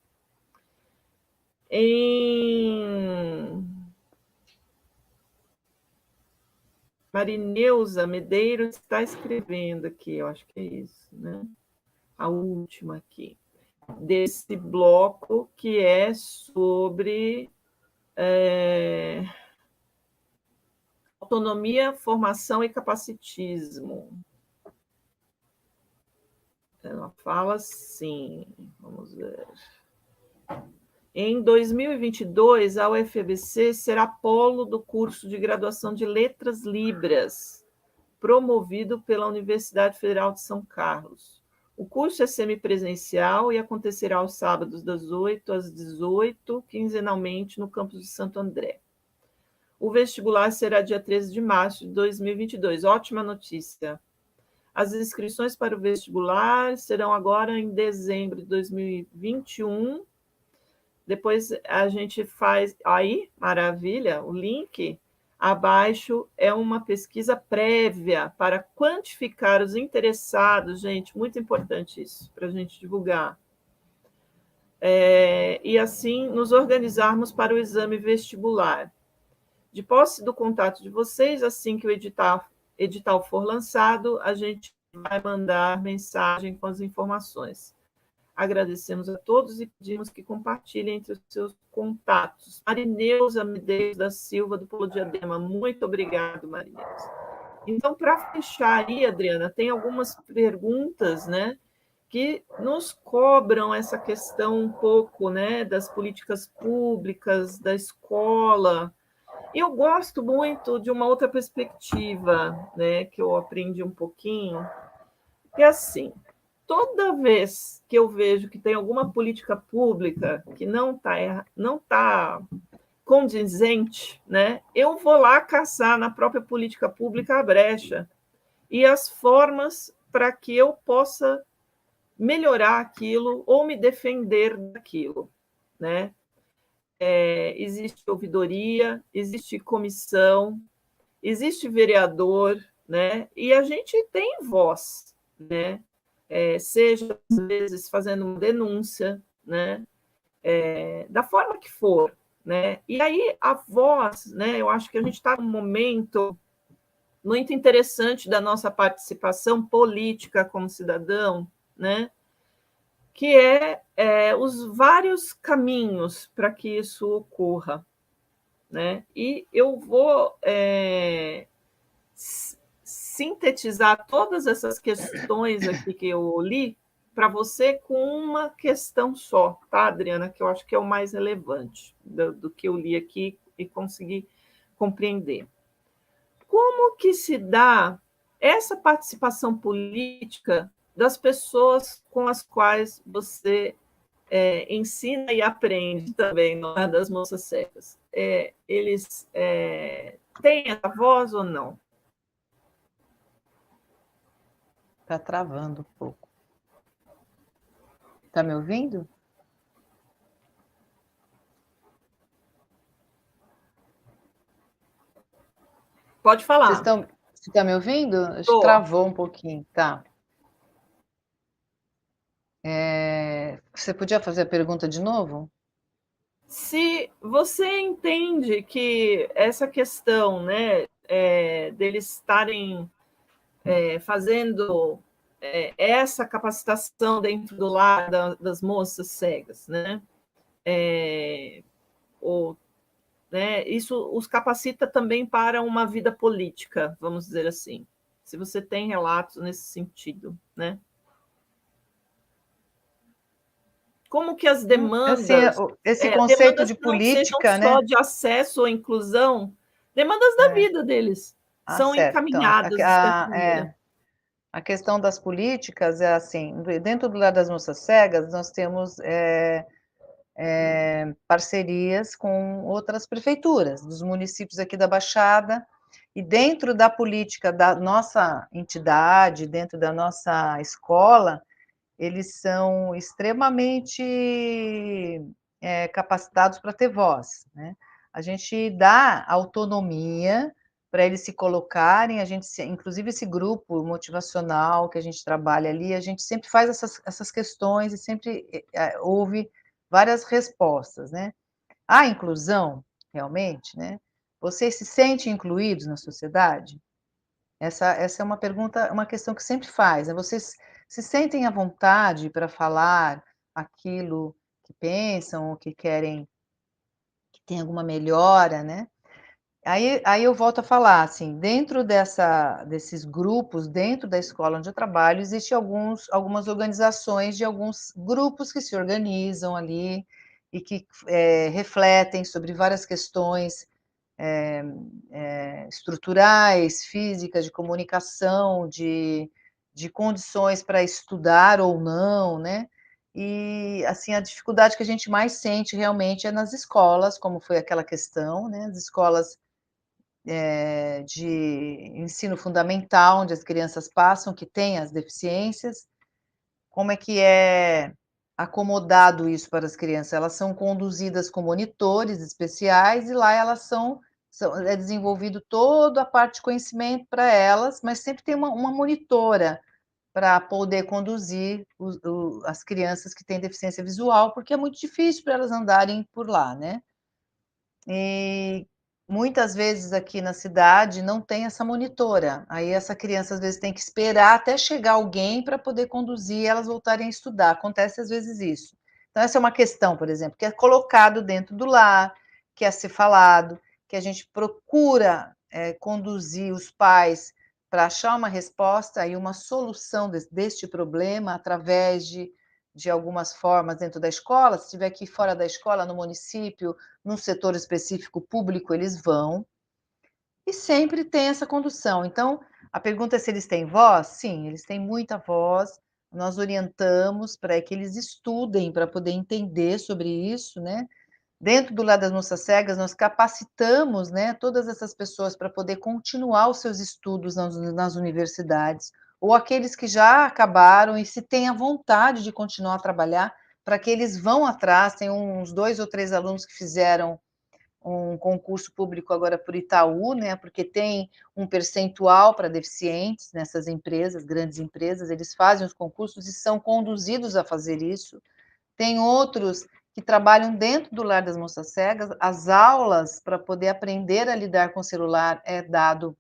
Marineuza Medeiros está escrevendo aqui, eu acho que é isso, né? A última aqui, desse bloco, que é sobre autonomia, formação e capacitismo. Ela fala assim, vamos ver. Em 2022, a UFABC será polo do curso de graduação de Letras Libras, promovido pela Universidade Federal de São Carlos. O curso é semipresencial e acontecerá aos sábados das 8 às 18, quinzenalmente, no campus de Santo André. O vestibular será dia 13 de março de 2022. Ótima notícia. As inscrições para o vestibular serão agora em dezembro de 2021. Depois a gente faz... Aí, maravilha, o link abaixo é uma pesquisa prévia para quantificar os interessados, gente, muito importante isso, para a gente divulgar. E assim nos organizarmos para o exame vestibular. De posse do contato de vocês, assim que o edital for lançado, a gente vai mandar mensagem com as informações. Agradecemos a todos e pedimos que compartilhem entre os seus contatos. Marineuza Medeiros da Silva, do Polo Diadema. Muito obrigado, Marineuza. Então, para fechar aí, Adriana, tem algumas perguntas, né, que nos cobram essa questão um pouco, né, das políticas públicas, da escola. E eu gosto muito de uma outra perspectiva, né, que eu aprendi um pouquinho, que é assim: toda vez que eu vejo que tem alguma política pública que não tá condizente, né, eu vou lá caçar na própria política pública a brecha e as formas para que eu possa melhorar aquilo ou me defender daquilo, né? Existe ouvidoria, existe comissão, existe vereador, né? E a gente tem voz, né? Seja, às vezes, fazendo uma denúncia, né? Da forma que for, né? E aí a voz, né? Eu acho que a gente está num momento muito interessante da nossa participação política como cidadão, né? Que os vários caminhos para que isso ocorra, né? E eu vou sintetizar todas essas questões aqui que eu li para você com uma questão só, tá, Adriana? Que eu acho que é o mais relevante do que eu li aqui e consegui compreender. Como que se dá essa participação política das pessoas com as quais você ensina e aprende também das moças cegas? Eles têm essa voz ou não? Está travando um pouco. Está me ouvindo? Pode falar. Você está me ouvindo? Acho que travou um pouquinho. Tá. Você podia fazer a pergunta de novo? Se você entende que essa questão, né, deles estarem fazendo essa capacitação dentro do lar das moças cegas, né? Né? Isso os capacita também para uma vida política, vamos dizer assim. Se você tem relatos nesse sentido, né? Como que as Assim, demandas, esse conceito demandas de que não sejam política, só né? de acesso ou inclusão, demandas da vida deles, são Certo. Então, encaminhadas, de certa maneira. a questão das políticas é assim, dentro do lado das moças cegas, nós temos parcerias com outras prefeituras, dos municípios aqui da Baixada, e dentro da política da nossa entidade, dentro da nossa escola, eles são extremamente capacitados para ter voz, né? A gente dá autonomia para eles se colocarem, inclusive esse grupo motivacional que a gente trabalha ali, a gente sempre faz essas questões e sempre ouve várias respostas, né? A inclusão, realmente, né? Vocês se sentem incluídos na sociedade? Essa é uma pergunta, uma questão que sempre faz, né? Vocês se sentem à vontade para falar aquilo que pensam ou que querem que tenha alguma melhora, né? Aí eu volto a falar, assim, dentro desses grupos, dentro da escola onde eu trabalho, existe algumas organizações de alguns grupos que se organizam ali e que refletem sobre várias questões estruturais, físicas, de comunicação, de condições para estudar ou não, né? E, assim, a dificuldade que a gente mais sente realmente é nas escolas, como foi aquela questão, né? As escolas de ensino fundamental, onde as crianças passam, que têm as deficiências, como é que é acomodado isso para as crianças? Elas são conduzidas com monitores especiais e lá elas é desenvolvido toda a parte de conhecimento para elas, mas sempre tem uma monitora para poder conduzir as crianças que têm deficiência visual, porque é muito difícil para elas andarem por lá, né? E muitas vezes aqui na cidade não tem essa monitora. Aí essa criança às vezes tem que esperar até chegar alguém para poder conduzir e elas voltarem a estudar. Acontece às vezes isso. Então essa é uma questão, por exemplo, que é colocado dentro do lar, que é ser falado, que a gente procura conduzir os pais para achar uma resposta e uma solução deste problema através de algumas formas dentro da escola. Se estiver aqui fora da escola, no município, num setor específico público, eles vão, e sempre tem essa condução. Então, a pergunta é se eles têm voz? Sim, eles têm muita voz, nós orientamos para que eles estudem, para poder entender sobre isso, né? Dentro do lado das moças cegas, nós capacitamos, né, todas essas pessoas para poder continuar os seus estudos nas universidades, ou aqueles que já acabaram e se têm a vontade de continuar a trabalhar, para que eles vão atrás. Tem uns 2 ou 3 alunos que fizeram um concurso público agora por Itaú, né, porque tem um percentual para deficientes nessas empresas, grandes empresas, eles fazem os concursos e são conduzidos a fazer isso. Tem outros que trabalham dentro do lar das moças cegas, as aulas para poder aprender a lidar com o celular é dado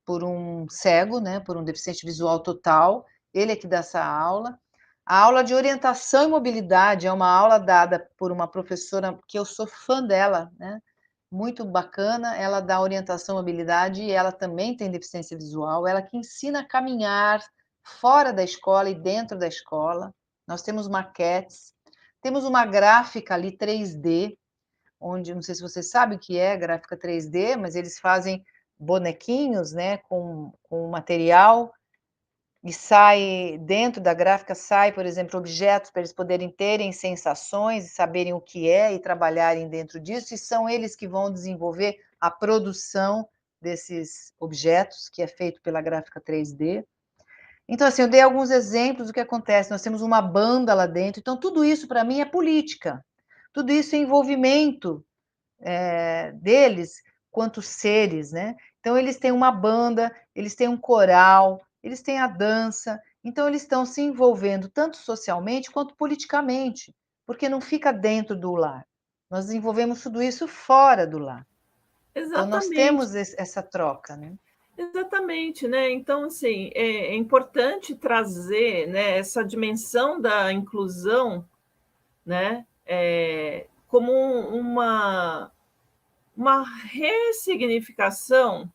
por um cego, né, por um deficiente visual total, ele é que dá essa aula. A aula de orientação e mobilidade é uma aula dada por uma professora que eu sou fã dela, né, muito bacana, ela dá orientação e mobilidade e ela também tem deficiência visual, ela que ensina a caminhar fora da escola e dentro da escola. Nós temos maquetes, temos uma gráfica ali 3D, onde, não sei se você sabe o que é gráfica 3D, mas eles fazem bonequinhos, né, com material, e sai, dentro da gráfica, sai, por exemplo, objetos para eles poderem terem sensações e saberem o que é e trabalharem dentro disso, e são eles que vão desenvolver a produção desses objetos, que é feito pela gráfica 3D. Então, assim, eu dei alguns exemplos do que acontece. Nós temos uma banda lá dentro, então tudo isso para mim é política, tudo isso é envolvimento deles quanto seres, né? Então eles têm uma banda, eles têm um coral, eles têm a dança, então eles estão se envolvendo tanto socialmente quanto politicamente, porque não fica dentro do lar. Nós desenvolvemos tudo isso fora do lar. Então nós Exatamente. temos essa troca, né? Exatamente, né? Então, assim, é importante trazer, né, essa dimensão da inclusão, né, como uma ressignificação,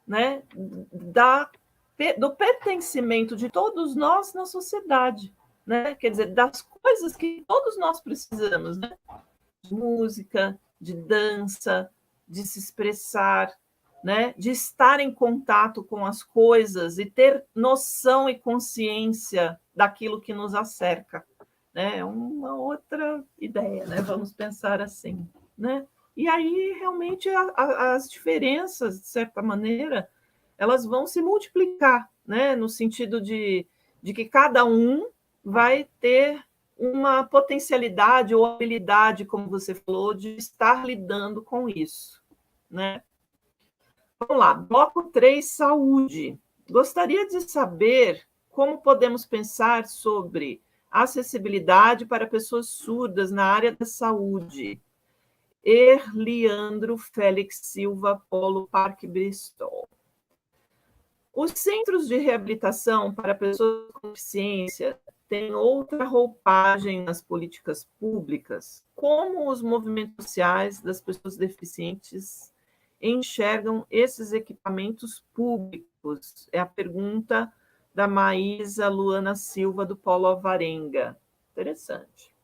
né, do pertencimento de todos nós na sociedade, né? Quer dizer, das coisas que todos nós precisamos, né? De música, de dança, de se expressar, né? De estar em contato com as coisas e ter noção e consciência daquilo que nos acerca, né? É uma outra ideia, né? Vamos pensar assim, né? E aí realmente as diferenças, de certa maneira, elas vão se multiplicar, né? No sentido de que cada um vai ter uma potencialidade ou habilidade, como você falou, de estar lidando com isso, né? Vamos lá, bloco 3, saúde. Gostaria de saber como podemos pensar sobre acessibilidade para pessoas surdas na área da saúde. Erliandro Félix Silva, Polo Parque Bristol. Os centros de reabilitação para pessoas com deficiência têm outra roupagem nas políticas públicas. Como os movimentos sociais das pessoas deficientes enxergam esses equipamentos públicos? É a pergunta da Maísa Luana Silva, do Polo Alvarenga. Interessante.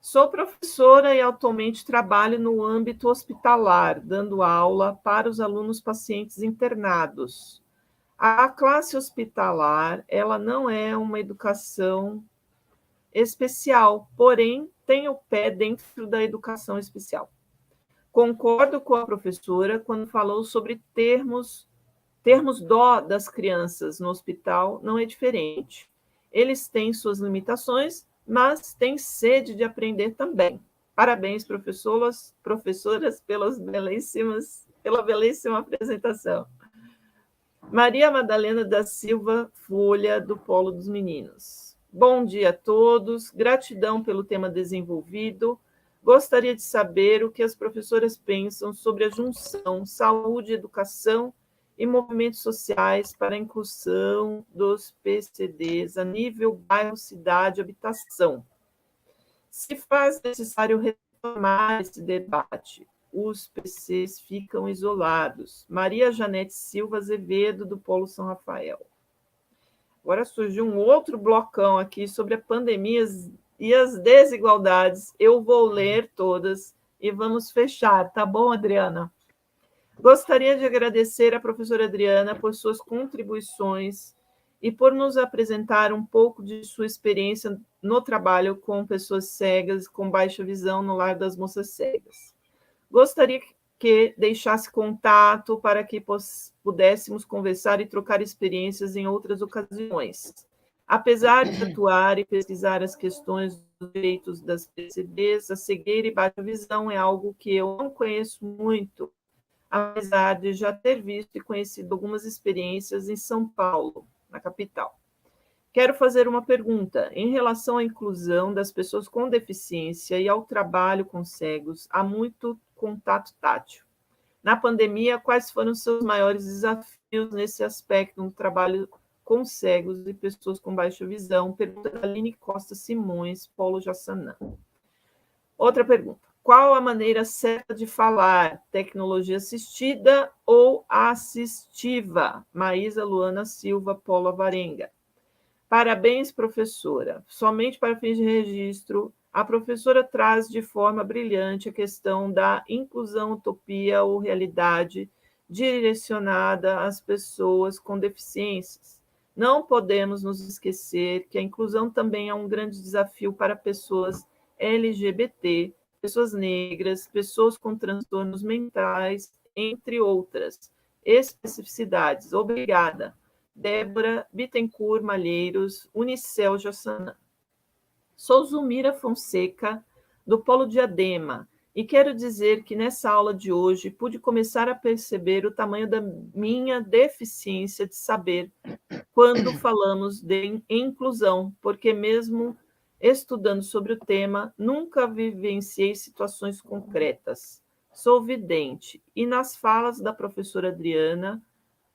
Sou professora e atualmente trabalho no âmbito hospitalar, dando aula para os alunos pacientes internados. A classe hospitalar, ela não é uma educação especial, porém tem o pé dentro da educação especial. Concordo com a professora quando falou sobre termos dó das crianças no hospital, não é diferente. Eles têm suas limitações, mas têm sede de aprender também. Parabéns, professoras pela belíssima apresentação. Maria Madalena da Silva Folha, do Polo dos Meninos. Bom dia a todos, gratidão pelo tema desenvolvido. Gostaria de saber o que as professoras pensam sobre a junção saúde, educação e movimentos sociais para a inclusão dos PCDs a nível bairro, cidade, habitação. Se faz necessário retomar esse debate, os PCs ficam isolados. Maria Janete Silva Azevedo, do Polo São Rafael. Agora surgiu um outro blocão aqui sobre a pandemia e as desigualdades. Eu vou ler todas e vamos fechar, tá bom, Adriana? Gostaria de agradecer à professora Adriana por suas contribuições e por nos apresentar um pouco de sua experiência no trabalho com pessoas cegas, com baixa visão no Lar das Moças Cegas. Gostaria que deixasse contato para que pudéssemos conversar e trocar experiências em outras ocasiões. Apesar de atuar e pesquisar as questões dos direitos das PCDs, a cegueira e baixa visão é algo que eu não conheço muito, apesar de já ter visto e conhecido algumas experiências em São Paulo, na capital. Quero fazer uma pergunta. Em relação à inclusão das pessoas com deficiência e ao trabalho com cegos, há muito contato tátil. Na pandemia, quais foram os seus maiores desafios nesse aspecto no trabalho com cegos e pessoas com baixa visão? Pergunta da Aline Costa Simões, Polo Jaçanã. Outra pergunta. Qual a maneira certa de falar? Tecnologia assistida ou assistiva? Maísa Luana Silva, Polo Alvarenga. Parabéns, professora. Somente para fins de registro, a professora traz de forma brilhante a questão da inclusão, utopia ou realidade direcionada às pessoas com deficiências. Não podemos nos esquecer que a inclusão também é um grande desafio para pessoas LGBT, pessoas negras, pessoas com transtornos mentais, entre outras especificidades. Obrigada. Débora Bittencourt Malheiros, Unicel Jaçanã. Sou Zulmira Fonseca, do Polo Diadema, e quero dizer que nessa aula de hoje pude começar a perceber o tamanho da minha deficiência de saber quando falamos de inclusão, porque mesmo estudando sobre o tema, nunca vivenciei situações concretas. Sou vidente, e nas falas da professora Adriana,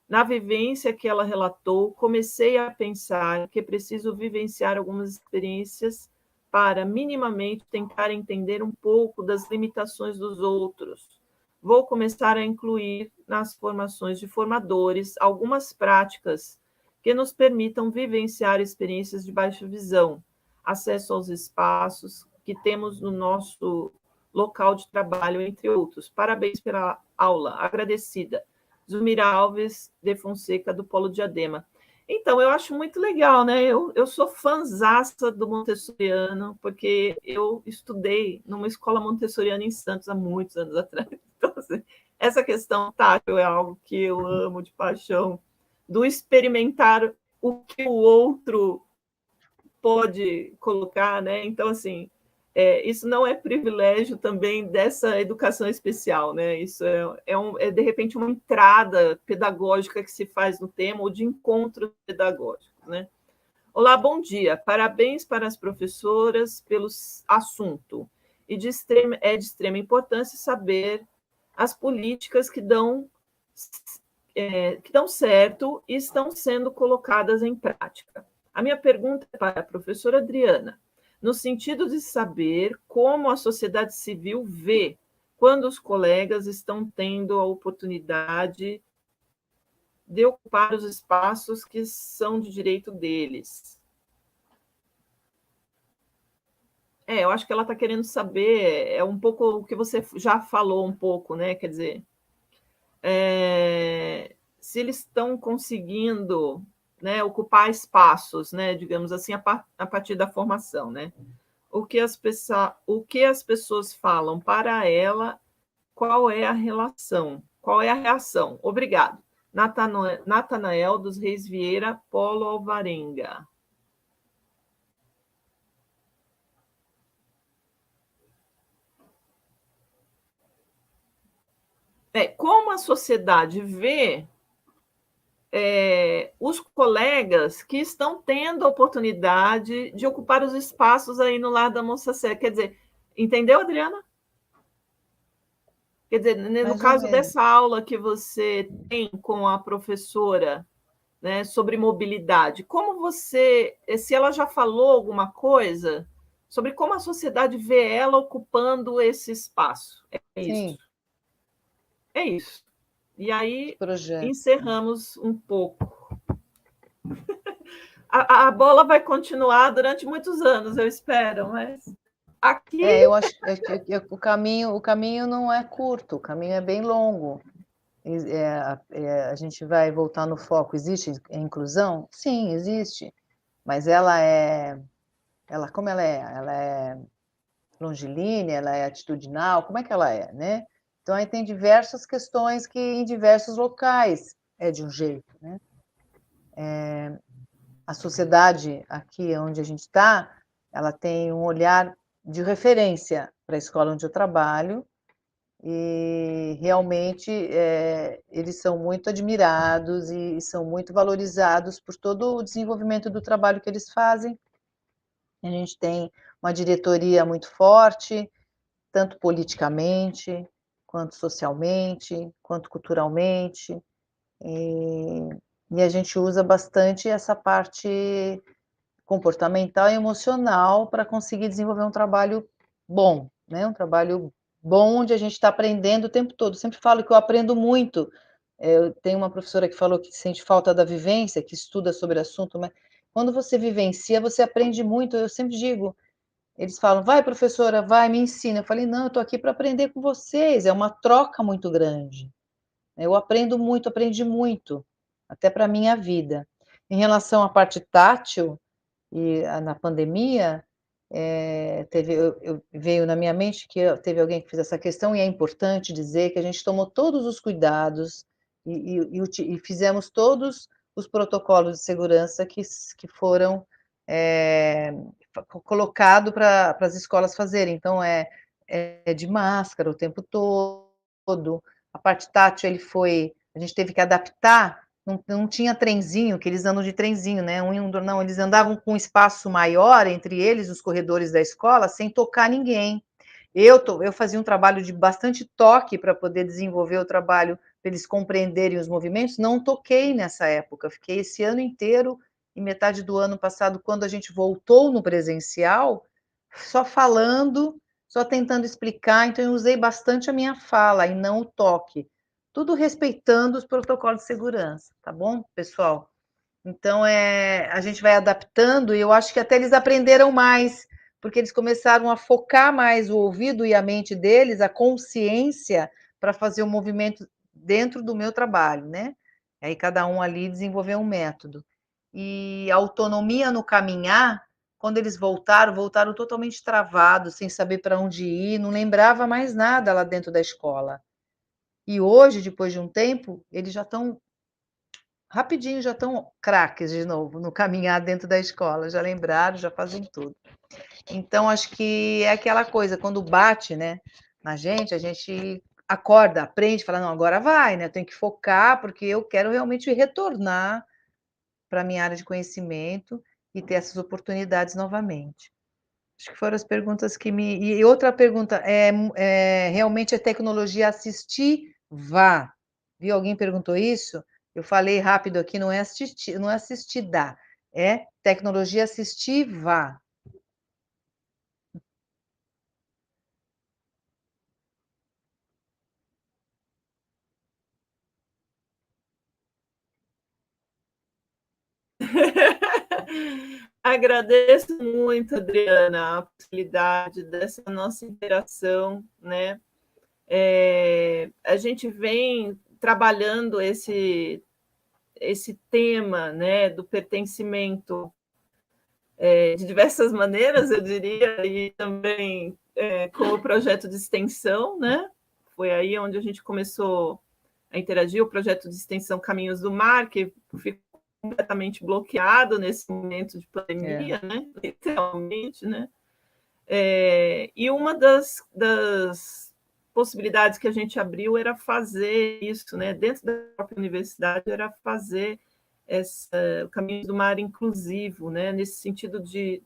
Na vivência que ela relatou, comecei a pensar que preciso vivenciar algumas experiências para minimamente tentar entender um pouco das limitações dos outros. Vou começar a incluir nas formações de formadores algumas práticas que nos permitam vivenciar experiências de baixa visão, acesso aos espaços que temos no nosso local de trabalho, entre outros. Parabéns pela aula, agradecida. Zumira Alves de Fonseca, do Polo Diadema. Então, eu acho muito legal, né? Eu sou fãzaça do montessoriano, porque eu estudei numa escola montessoriana em Santos há muitos anos atrás. Então, assim, essa questão tátil é algo que eu amo de paixão, do experimentar o que o outro pode colocar, né? Então, assim, isso não é privilégio também dessa educação especial, né? Isso é de repente uma entrada pedagógica que se faz no tema ou de encontro pedagógico, né? Olá, bom dia. Parabéns para as professoras pelo assunto. E é de extrema importância saber as políticas que dão certo e estão sendo colocadas em prática. A minha pergunta é para a professora Adriana, no sentido de saber como a sociedade civil vê quando os colegas estão tendo a oportunidade de ocupar os espaços que são de direito deles. Eu acho que ela está querendo saber, um pouco o que você já falou um pouco, né? Quer dizer, se eles estão conseguindo, né, ocupar espaços, né, digamos assim, a partir da formação, né? O que as pessoas falam para ela, qual é a relação, qual é a reação? Obrigado. Natanael dos Reis Vieira, Polo Alvarenga. Como a sociedade vê os colegas que estão tendo a oportunidade de ocupar os espaços aí no Lar da Moça Cega. Quer dizer, entendeu, Adriana? Quer dizer, no caso dessa aula que você tem com a professora, né, sobre mobilidade, como você, se ela já falou alguma coisa sobre como a sociedade vê ela ocupando esse espaço? É isso. Sim. É isso. E aí encerramos um pouco. A bola vai continuar durante muitos anos, eu espero, mas aqui... eu acho que o caminho não é curto, o caminho é bem longo. A gente vai voltar no foco. Existe inclusão? Sim, existe. Mas como ela é? Ela é longilínea, ela é atitudinal, como é que ela é, né? Então, aí tem diversas questões que em diversos locais é de um jeito, né? A sociedade aqui onde a gente está, ela tem um olhar de referência para a escola onde eu trabalho e realmente eles são muito admirados e são muito valorizados por todo o desenvolvimento do trabalho que eles fazem. A gente tem uma diretoria muito forte, tanto politicamente, quanto socialmente, quanto culturalmente, e a gente usa bastante essa parte comportamental e emocional para conseguir desenvolver um trabalho bom, né? Um trabalho bom onde a gente está aprendendo o tempo todo. Eu sempre falo que eu aprendo muito. Eu tenho uma professora que falou que sente falta da vivência, que estuda sobre o assunto, mas quando você vivencia, você aprende muito. Eu sempre digo, eles falam, vai, professora, vai, me ensina. Eu falei, não, eu estou aqui para aprender com vocês, é uma troca muito grande. Eu aprendo muito, aprendi muito, até para a minha vida. Em relação à parte tátil, e na pandemia, veio na minha mente que teve alguém que fez essa questão, e é importante dizer que a gente tomou todos os cuidados e fizemos todos os protocolos de segurança que foram colocados para as escolas fazerem. Então, de máscara o tempo todo. A parte tátil, a gente teve que adaptar. Não tinha trenzinho, que eles andam de trenzinho, né? Não, eles andavam com um espaço maior entre eles, os corredores da escola, sem tocar ninguém. Eu fazia um trabalho de bastante toque para poder desenvolver o trabalho para eles compreenderem os movimentos, não toquei nessa época. Fiquei esse ano inteiro e metade do ano passado, quando a gente voltou no presencial, só falando, só tentando explicar, então eu usei bastante a minha fala e não o toque. Tudo respeitando os protocolos de segurança, tá bom, pessoal? Então, a gente vai adaptando e eu acho que até eles aprenderam mais, porque eles começaram a focar mais o ouvido e a mente deles, a consciência, para fazer o movimento dentro do meu trabalho, né? Aí cada um ali desenvolveu um método. E a autonomia no caminhar, quando eles voltaram totalmente travados, sem saber para onde ir, não lembrava mais nada lá dentro da escola. E hoje, depois de um tempo, eles já estão rapidinho, já estão craques de novo no caminhar dentro da escola, já lembraram, já fazem tudo. Então, acho que é aquela coisa, quando bate, né, na gente, a gente acorda, aprende, fala, não, agora vai, né, eu tenho que focar, porque eu quero realmente retornar para a minha área de conhecimento e ter essas oportunidades novamente. Acho que foram as perguntas que me... E outra pergunta, realmente a tecnologia assistiva? Viu? Alguém perguntou isso? Eu falei rápido aqui, não é assistir, não é assistida, é tecnologia assistiva. Agradeço muito, Adriana, a possibilidade dessa nossa interação, né? A gente vem trabalhando esse tema, né, do pertencimento de diversas maneiras, eu diria, e também com o projeto de extensão, né? Foi aí onde a gente começou a interagir, o projeto de extensão Caminhos do Mar, que ficou completamente bloqueado nesse momento de pandemia, né? Literalmente, né? E uma das possibilidades que a gente abriu era fazer isso, né? Dentro da própria universidade, era fazer o Caminho do Mar inclusivo, né? Nesse sentido de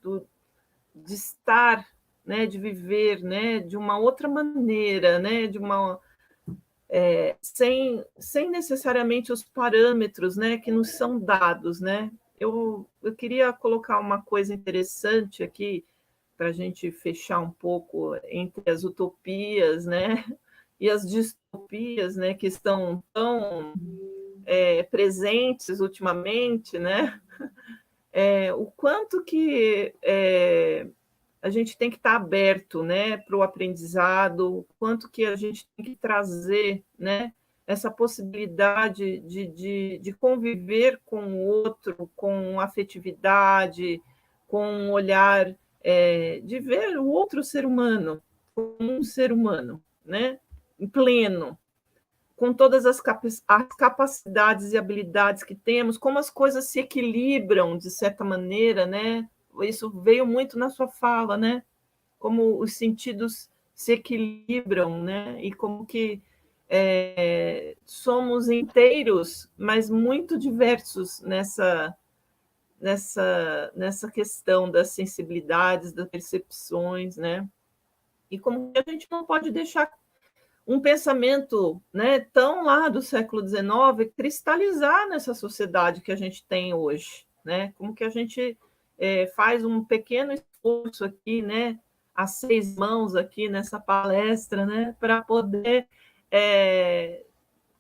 estar, né? De viver, né? De uma outra maneira, né? Sem necessariamente os parâmetros, né? Que nos são dados, né? Eu queria colocar uma coisa interessante aqui, para a gente fechar um pouco entre as utopias, né, e as distopias, né, que estão tão presentes ultimamente, né, o quanto que a gente tem que estar aberto, né, para o aprendizado, o quanto que a gente tem que trazer, né, essa possibilidade de conviver com o outro, com afetividade, com um olhar de ver o outro ser humano como um ser humano, né, em pleno, com todas as capacidades e habilidades que temos, como as coisas se equilibram de certa maneira, né? Isso veio muito na sua fala, né? Como os sentidos se equilibram, né? E como que somos inteiros, mas muito diversos nessa questão das sensibilidades, das percepções, né? E como que a gente não pode deixar um pensamento, né, tão lá do século XIX cristalizar nessa sociedade que a gente tem hoje, né? Como que a gente faz um pequeno esforço aqui, né, a 6 mãos aqui nessa palestra, né, para poder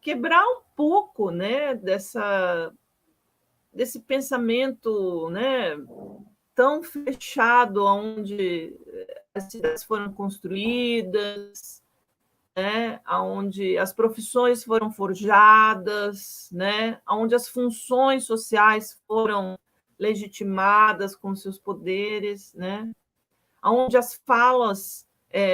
quebrar um pouco, né, desse pensamento, né, tão fechado, onde as cidades foram construídas, né, onde as profissões foram forjadas, né, onde as funções sociais foram legitimadas com seus poderes, né, onde as falas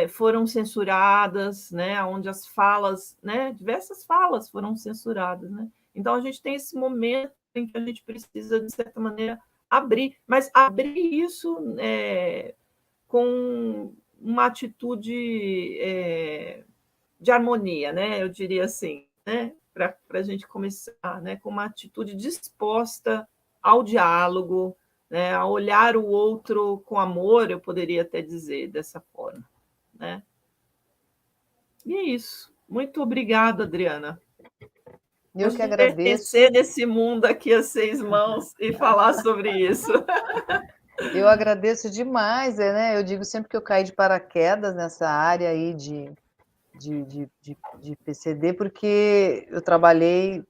foram censuradas, né, onde as falas, né, diversas falas foram censuradas, né. Então a gente tem esse momento em que a gente precisa de certa maneira abrir, mas abrir isso com uma atitude de harmonia, né? Eu diria assim, né? Para a gente começar, né? Com uma atitude disposta ao diálogo, né? A olhar o outro com amor, eu poderia até dizer dessa forma, né? E é isso. Muito obrigada, Adriana. Eu que agradeço. Pertencer nesse mundo aqui a 6 mãos e falar sobre isso. Eu agradeço demais, né? Eu digo sempre que eu caí de paraquedas nessa área aí de PCD, porque eu trabalhei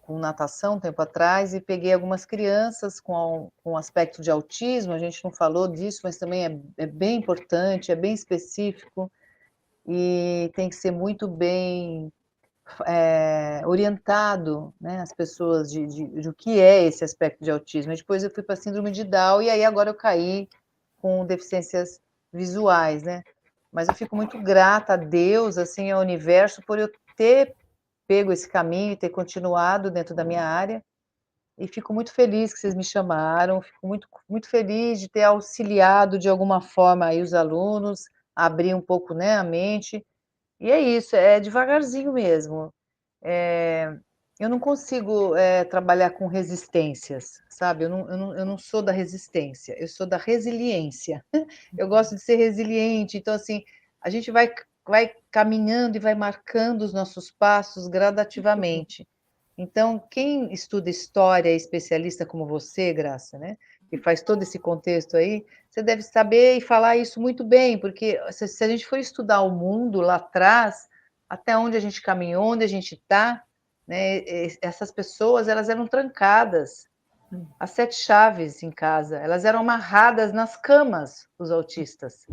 com natação um tempo atrás e peguei algumas crianças com aspecto de autismo. A gente não falou disso, mas também é bem importante, é bem específico e tem que ser muito bem orientado, né, as pessoas do que é esse aspecto de autismo. E depois eu fui para a síndrome de Down e aí agora eu caí com deficiências visuais, né? Mas eu fico muito grata a Deus, assim, ao universo, por eu ter pego esse caminho e ter continuado dentro da minha área. E fico muito feliz que vocês me chamaram, fico muito, muito feliz de ter auxiliado de alguma forma aí os alunos, abrir um pouco, né, a mente. E é isso, é devagarzinho mesmo. Eu não consigo trabalhar com resistências, sabe? Eu não sou da resistência, eu sou da resiliência. Eu gosto de ser resiliente, então, assim, a gente vai caminhando e vai marcando os nossos passos gradativamente. Então, quem estuda história, é especialista como você, Graça, né? Que faz todo esse contexto aí, você deve saber e falar isso muito bem, porque se a gente for estudar o mundo lá atrás, até onde a gente caminhou, onde a gente está, né? Essas pessoas, elas eram trancadas, as 7 chaves em casa, elas eram amarradas nas camas, os autistas,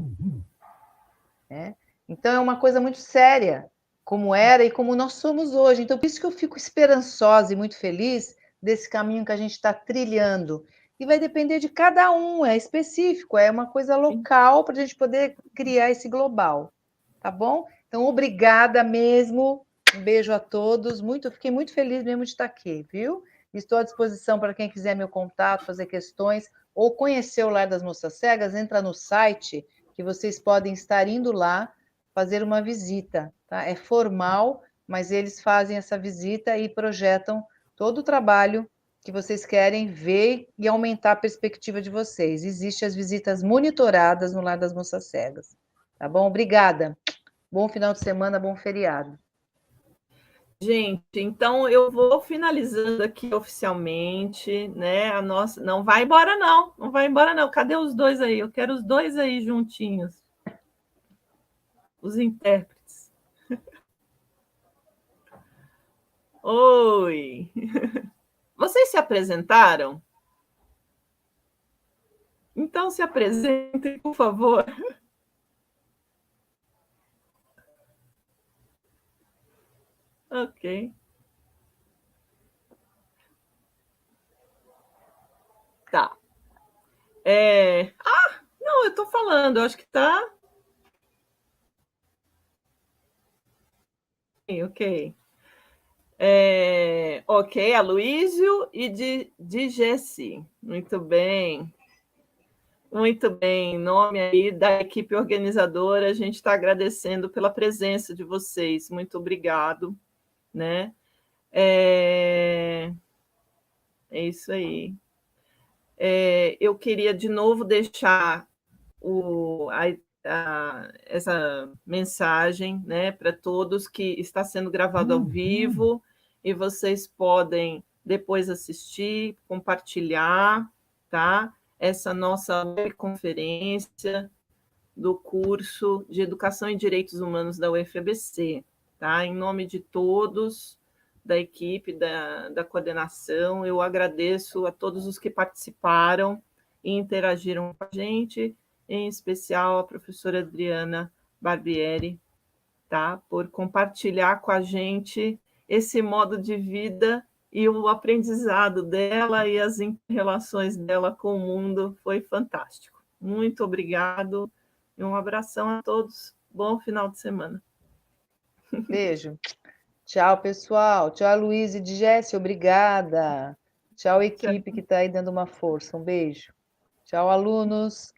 né? Então, é uma coisa muito séria, como era e como nós somos hoje. Então, por isso que eu fico esperançosa e muito feliz desse caminho que a gente está trilhando. E vai depender de cada um, é específico, é uma coisa local para a gente poder criar esse global, tá bom? Então, obrigada mesmo. Um beijo a todos. Fiquei muito feliz mesmo de estar aqui, viu? Estou à disposição para quem quiser meu contato, fazer questões ou conhecer o Lar das Moças Cegas, entra no site que vocês podem estar indo lá fazer uma visita, tá? É formal, mas eles fazem essa visita e projetam todo o trabalho que vocês querem ver e aumentar a perspectiva de vocês. Existem as visitas monitoradas no Lar das Moças Cegas, tá bom? Obrigada. Bom final de semana, bom feriado. Gente, então eu vou finalizando aqui oficialmente, né? A nossa. Não vai embora, não. Não vai embora, não. Cadê os dois aí? Eu quero os dois aí juntinhos. Os intérpretes. Oi! Vocês se apresentaram? Então se apresentem, por favor. Ok. Tá. Não, eu tô falando, eu acho que tá. Ok. Ok, Aloísio e de Gessi. Muito bem. Muito bem. Em nome aí da equipe organizadora, a gente está agradecendo pela presença de vocês. Muito obrigado, né? É isso aí. Eu queria de novo deixar essa mensagem, né, para todos, que está sendo gravado ao vivo e vocês podem depois assistir, compartilhar, tá? Essa nossa conferência do curso de Educação e Direitos Humanos da UFABC, tá? Em nome de todos da equipe, da coordenação, eu agradeço a todos os que participaram e interagiram com a gente, em especial a professora Adriana Barbieri, tá? Por compartilhar com a gente esse modo de vida e o aprendizado dela e as relações dela com o mundo foi fantástico. Muito obrigado e um abração a todos. Bom final de semana. Beijo. Tchau, pessoal. Tchau, Luiz e Jesse, obrigada. Tchau, equipe que está aí dando uma força. Um beijo. Tchau, alunos.